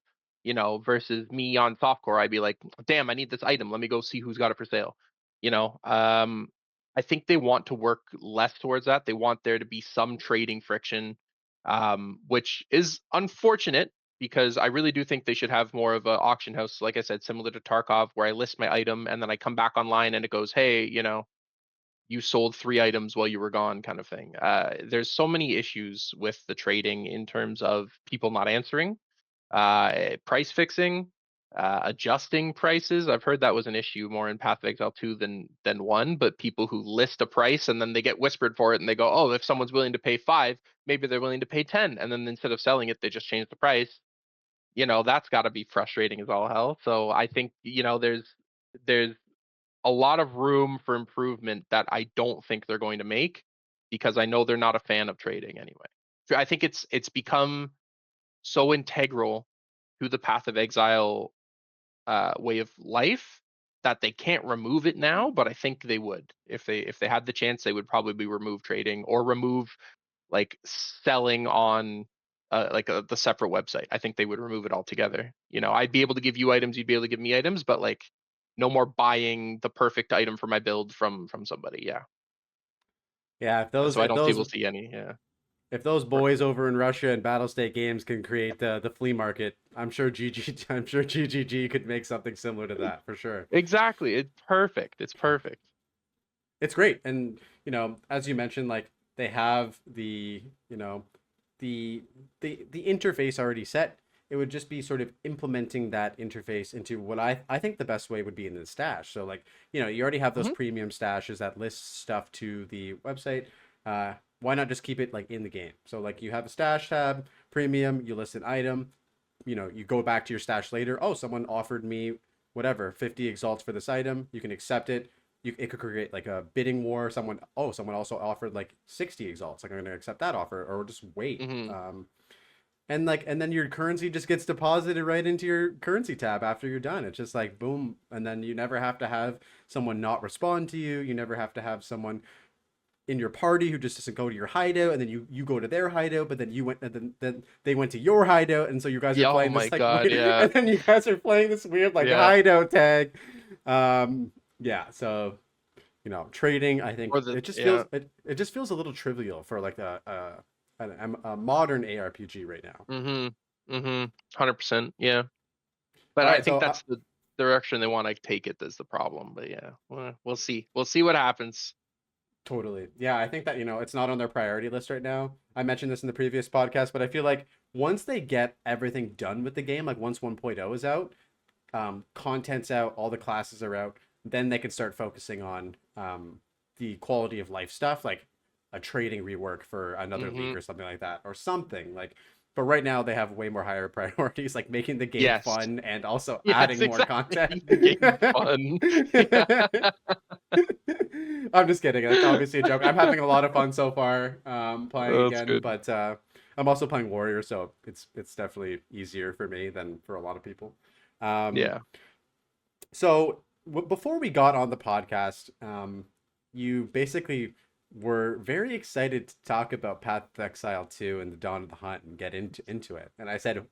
You know, versus me on softcore, I'd be like, "Damn, I need this item. Let me go see who's got it for sale." You know, I think they want to work less towards that. They want there to be some trading friction, which is unfortunate because I really do think they should have more of an auction house, like I said, similar to Tarkov, where I list my item and then I come back online and it goes, "Hey, you know, you sold 3 items while you were gone," kind of thing. There's so many issues with the trading in terms of people not answering, price fixing, adjusting prices. I've heard that was an issue more in Path of Exile 2 than 1, but people who list a price and then they get whispered for it and they go, "Oh, if someone's willing to pay 5, maybe they're willing to pay 10." And then instead of selling it, they just change the price. You know, that's got to be frustrating as all hell. So I think, you know, there's a lot of room for improvement that I don't think they're going to make because I know they're not a fan of trading anyway. So I think it's become so integral to the Path of Exile way of life that they can't remove it now, but I think they would. If they had the chance, they would probably remove trading or remove like selling on the separate website. I think they would remove it altogether. You know, I'd be able to give you items, you'd be able to give me items, but like no more buying the perfect item for my build from somebody. Yeah. Yeah, So I don't think we'll see any. Yeah. if those Right. boys over in Russia and Battlestate Games can create the flea market, I'm sure GG I'm sure GGG could make something similar to that for sure. Exactly. It's perfect. It's perfect. It's great, and as you mentioned, like they have the the interface already set. It would just be sort of implementing that interface into what I think the best way would be in the stash. So like, you already have those Hmm. premium stashes that list stuff to the website. Why not just keep it like in the game? So like you have a stash tab, premium, you list an item, you go back to your stash later. Oh, someone offered me whatever, 50 exalts for this item. You can accept it. It could create like a bidding war. Someone also offered like 60 exalts. Like I'm going to accept that offer or just wait. Hmm. And then your currency just gets deposited right into your currency tab after you're done. It's just like boom, and then you never have to have someone not respond to you. You never have to have someone in your party who just doesn't go to your hideout, and then you go to their hideout, but then you went and then they went to your hideout, and so you guys are Yeah. Oh playing my this like God. weird, Yeah. and then you guys are playing this weird like Yeah. hideout tag. Yeah, so trading, I think Or the it just yeah. feels it just feels a little trivial for like a modern ARPG right now. Hmm. Hmm. 100%. Yeah. But All I right, think so that's the direction they want to take it. That's the problem. But yeah, we'll see. We'll see what happens. totally. Yeah, I think that, it's not on their priority list right now. I mentioned this in the previous podcast, but I feel like once they get everything done with the game, like once 1.0 is out, content's out, all the classes are out, then they can start focusing on the quality of life stuff, like a trading rework for another league Hmm. or something like that, or something like. But right now they have way more higher priorities, like making the game Yes. fun and also Yes. adding more Exactly. content. Making the game fun. Yeah. I'm just kidding. That's obviously a joke. I'm having a lot of fun so far playing Oh, that's again, good. but I'm also playing Warrior, so it's definitely easier for me than for a lot of people. Um, Yeah. so before we got on the podcast, you basically were very excited to talk about Path of Exile 2 and the Dawn of the Hunt and get into it. And I said,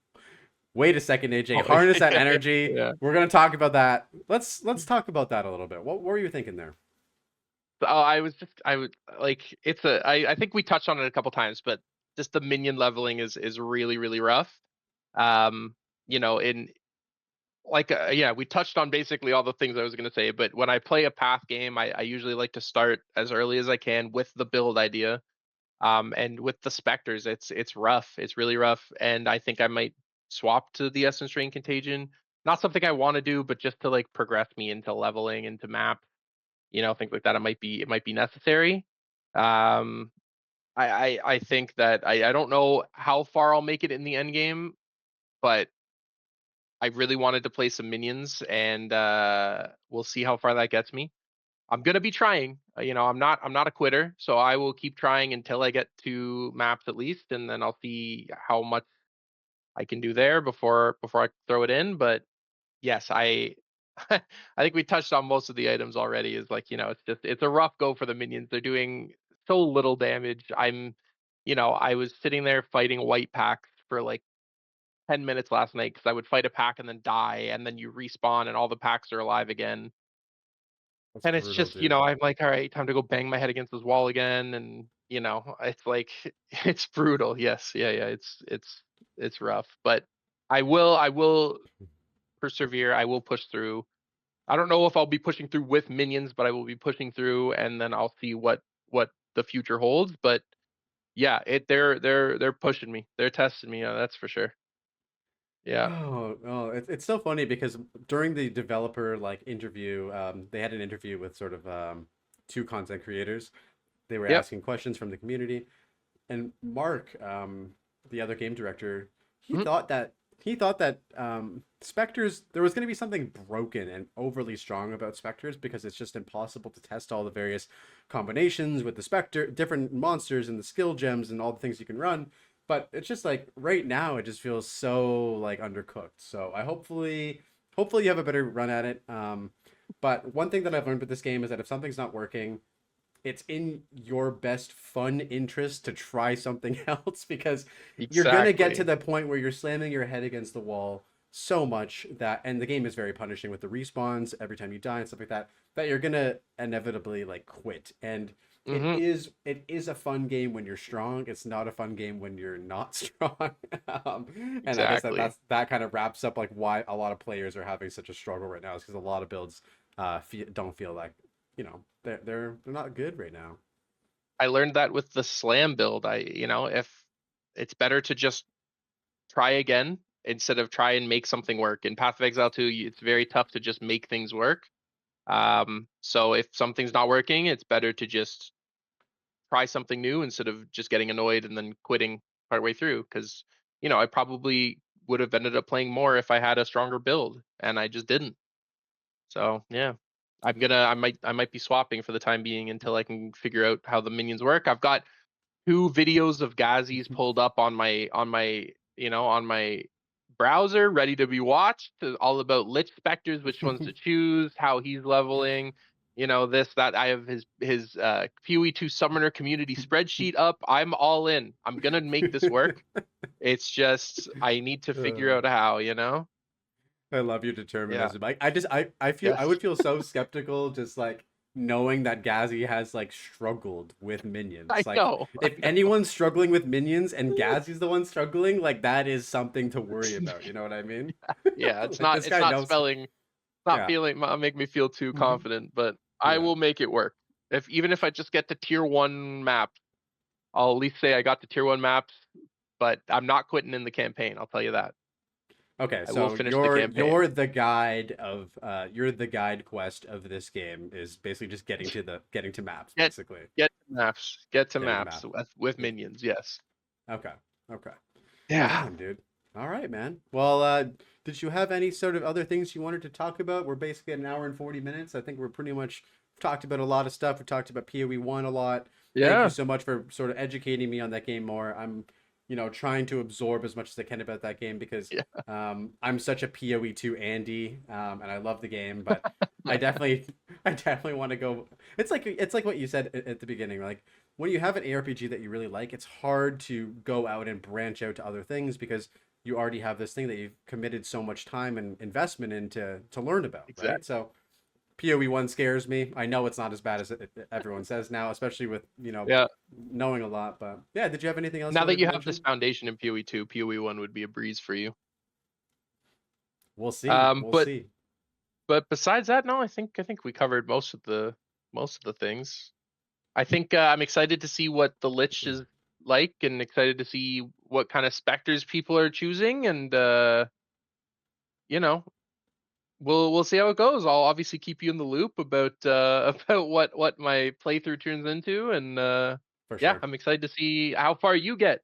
"Wait a second, AJ, Oh, harness that yeah. energy. Yeah. We're gonna talk about that. Let's talk about that a little bit. What were you thinking there?" Oh, I would like I think we touched on it a couple times, but just the minion leveling is really really rough. Um, you know, in like yeah, we touched on basically all the things I was going to say, but when I play a path game, I usually like to start as early as I can with the build idea. And with the specters, it's rough. It's really rough, and I think I might swap to the Essence Drain Contagion. Not something I want to do, but just to like progress me into leveling, into map, things like that. It might be necessary. Um, I think that I don't know how far I'll make it in the end game, but I really wanted to play some minions, and we'll see how far that gets me. I'm gonna be trying. I'm not a quitter, so I will keep trying until I get to maps at least, and then I'll see how much I can do there before I throw it in. But yes, I I think we touched on most of the items already. Is like, it's a rough go for the minions. They're doing so little damage. I was sitting there fighting white packs for like 10 minutes last night because I would fight a pack and then die, and then you respawn and all the packs are alive again. That's And it's brutal, just, dude. I'm like, all right, time to go bang my head against this wall again. And, it's like, it's brutal. Yes. Yeah. Yeah. It's rough, but I will persevere. I will push through. I don't know if I'll be pushing through with minions, but I will be pushing through, and then I'll see what the future holds. But yeah, they're pushing me. They're testing me. That's for sure. Yeah. Oh, it's so funny because during the developer like interview, they had an interview with sort of two content creators. They were Yep. asking questions from the community, and Mark, the other game director, he Mhm. thought that he thought that specters there was going to be something broken and overly strong about specters because it's just impossible to test all the various combinations with the specter, different monsters and the skill gems and all the things you can run. But it's just like right now it just feels so like undercooked. So I hopefully you have a better run at it. But one thing that I've learned with this game is that if something's not working, it's in your best fun interest to try something else because you're gonna get to Exactly. the point where you're slamming your head against the wall so much that, and the game is very punishing with the respawns every time you die and stuff like that, that you're gonna inevitably like quit. And Hmm. it is a fun game when you're strong. It's not a fun game when you're not strong. And I guess Exactly. that kind of wraps up like why a lot of players are having such a struggle right now is because a lot of builds don't feel like they're not good right now. I learned that with the slam build. If it's better to just try again instead of try and make something work. In Path of Exile 2, it's very tough to just make things work. So if something's not working, it's better to just try something new instead of just getting annoyed and then quitting partway through. Because, I probably would have ended up playing more if I had a stronger build, and I just didn't. So yeah. I might be swapping for the time being until I can figure out how the minions work. I've got two videos of Gazis pulled up on my browser, ready to be watched. All about Lich Specters, which ones to choose, how he's leveling, this, that. I have his PoE2 Summoner community spreadsheet up. I'm all in. I'm gonna make this work. It's just I need to figure Uh, out how. I love your Yeah. determinism. I Yes. would feel so skeptical just like knowing that Ghazi has like struggled with I minions. Like know. I if know. anyone's struggling with minions and Ghazi's the one struggling, like that is something to worry about. You know what I mean? Yeah, it's Like not this it's guy not knows. spelling not Yeah. feeling make me feel too Hmm. confident, but I Yeah. will make it work. If Even if I just get to tier 1 map, I'll at least say I got to tier 1 maps, but I'm not quitting in the campaign, I'll tell you that. Okay, I will so finish the you're campaign. the guide of you're the guide quest of this game is basically just getting to maps Get basically. get to maps. Get to Getting to maps map. with Yeah. minions, yes. Okay. Okay. Yeah. Damn, dude. All right, man. Well, did you have any sort of other things you wanted to talk about? We're basically at an hour and 40 minutes. I think we're pretty much talked about a lot of stuff. We talked about PoE 1 a lot. Thank you Yeah. so much for sort of educating me on that game more. I'm, trying to absorb as much as I can about that game because Yeah. I'm such a PoE 2 Andy, and I love the game, but I definitely I definitely want to go. It's like what you said at the beginning, like when you have an ARPG that you really like, it's hard to go out and branch out to other things because you already have this thing that you've committed so much time and investment into to learn about, right? Exactly. So PoE 1 scares me. I know it's not as bad as everyone says now, especially with, Yeah. knowing a lot, but yeah, did you have anything else you Now that wanted to you have this mention? foundation in PoE 2, PoE 1 would be a breeze for you. We'll see. Um, We'll but see. but besides that, no, I think we covered most of the things. I think I'm excited to see what the Lich is like, and excited to see what kind of specters people are choosing, and you know, we'll see how it goes. I'll obviously keep you in the loop about about what my playthrough turns into, and For yeah, sure. I'm excited to see how far you get.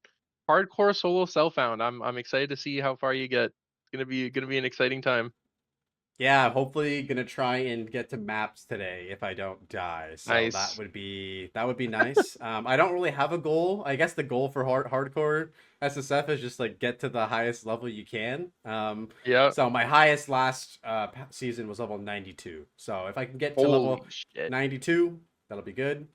Hardcore solo self found. I'm excited to see how far you get. It's gonna be an exciting time. Yeah, hopefully gonna try and get to maps today if I don't die. So Nice. that would be nice. I don't really have a goal. I guess the goal for hardcore SSF is just like get to the highest level you can. Yeah. So my highest last season was level 92. So if I can get to level Holy shit. 92, that'll be good.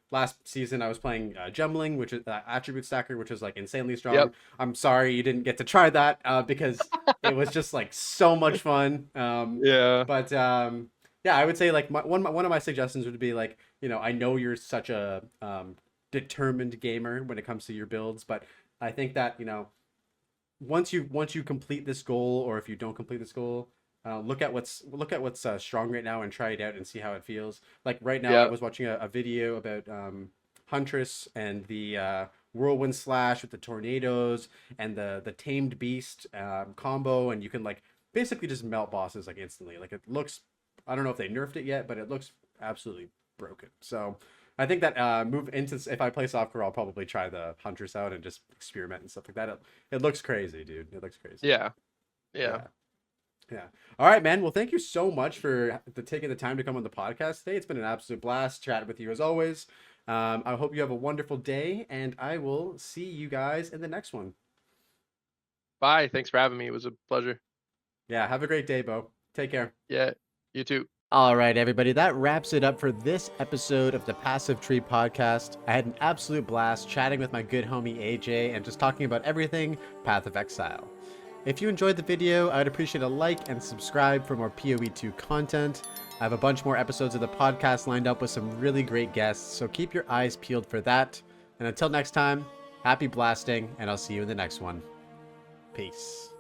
Last season I was playing Gemling, which is attribute stacker, which is like insanely strong. Yep. I'm sorry you didn't get to try that because it was just like so much fun. Yeah. But yeah, I would say like one of my suggestions would be like, I know you're such a determined gamer when it comes to your builds, but I think that, once you complete this goal, or if you don't complete this goal, look at what's strong right now and try it out and see how it feels. Like right now, I Yeah. was watching a video about Huntress and the whirlwind slash with the tornadoes and the tamed beast combo, and you can like basically just melt bosses like instantly. Like it looks, I don't know if they nerfed it yet, but it looks absolutely broken. So I think that move into if I play softcore, I'll probably try the Huntress out and just experiment and stuff like that. It looks crazy, dude. It looks crazy. Yeah. Yeah. Yeah. Yeah. All right, man. Well, thank you so much for taking the time to come on the podcast today. It's been an absolute blast chatting with you as always. I hope you have a wonderful day, and I will see you guys in the next one. Bye. Thanks for having me. It was a pleasure. Yeah. Have a great day, Bo. Take care. Yeah. You too. All right, everybody, that wraps it up for this episode of the Passive Tree Podcast. I had an absolute blast chatting with my good homie AJ and just talking about everything Path of Exile. If you enjoyed the video, I'd appreciate a like and subscribe for more PoE2 content. I have a bunch more episodes of the podcast lined up with some really great guests, so keep your eyes peeled for that. And until next time, happy blasting, and I'll see you in the next one. Peace.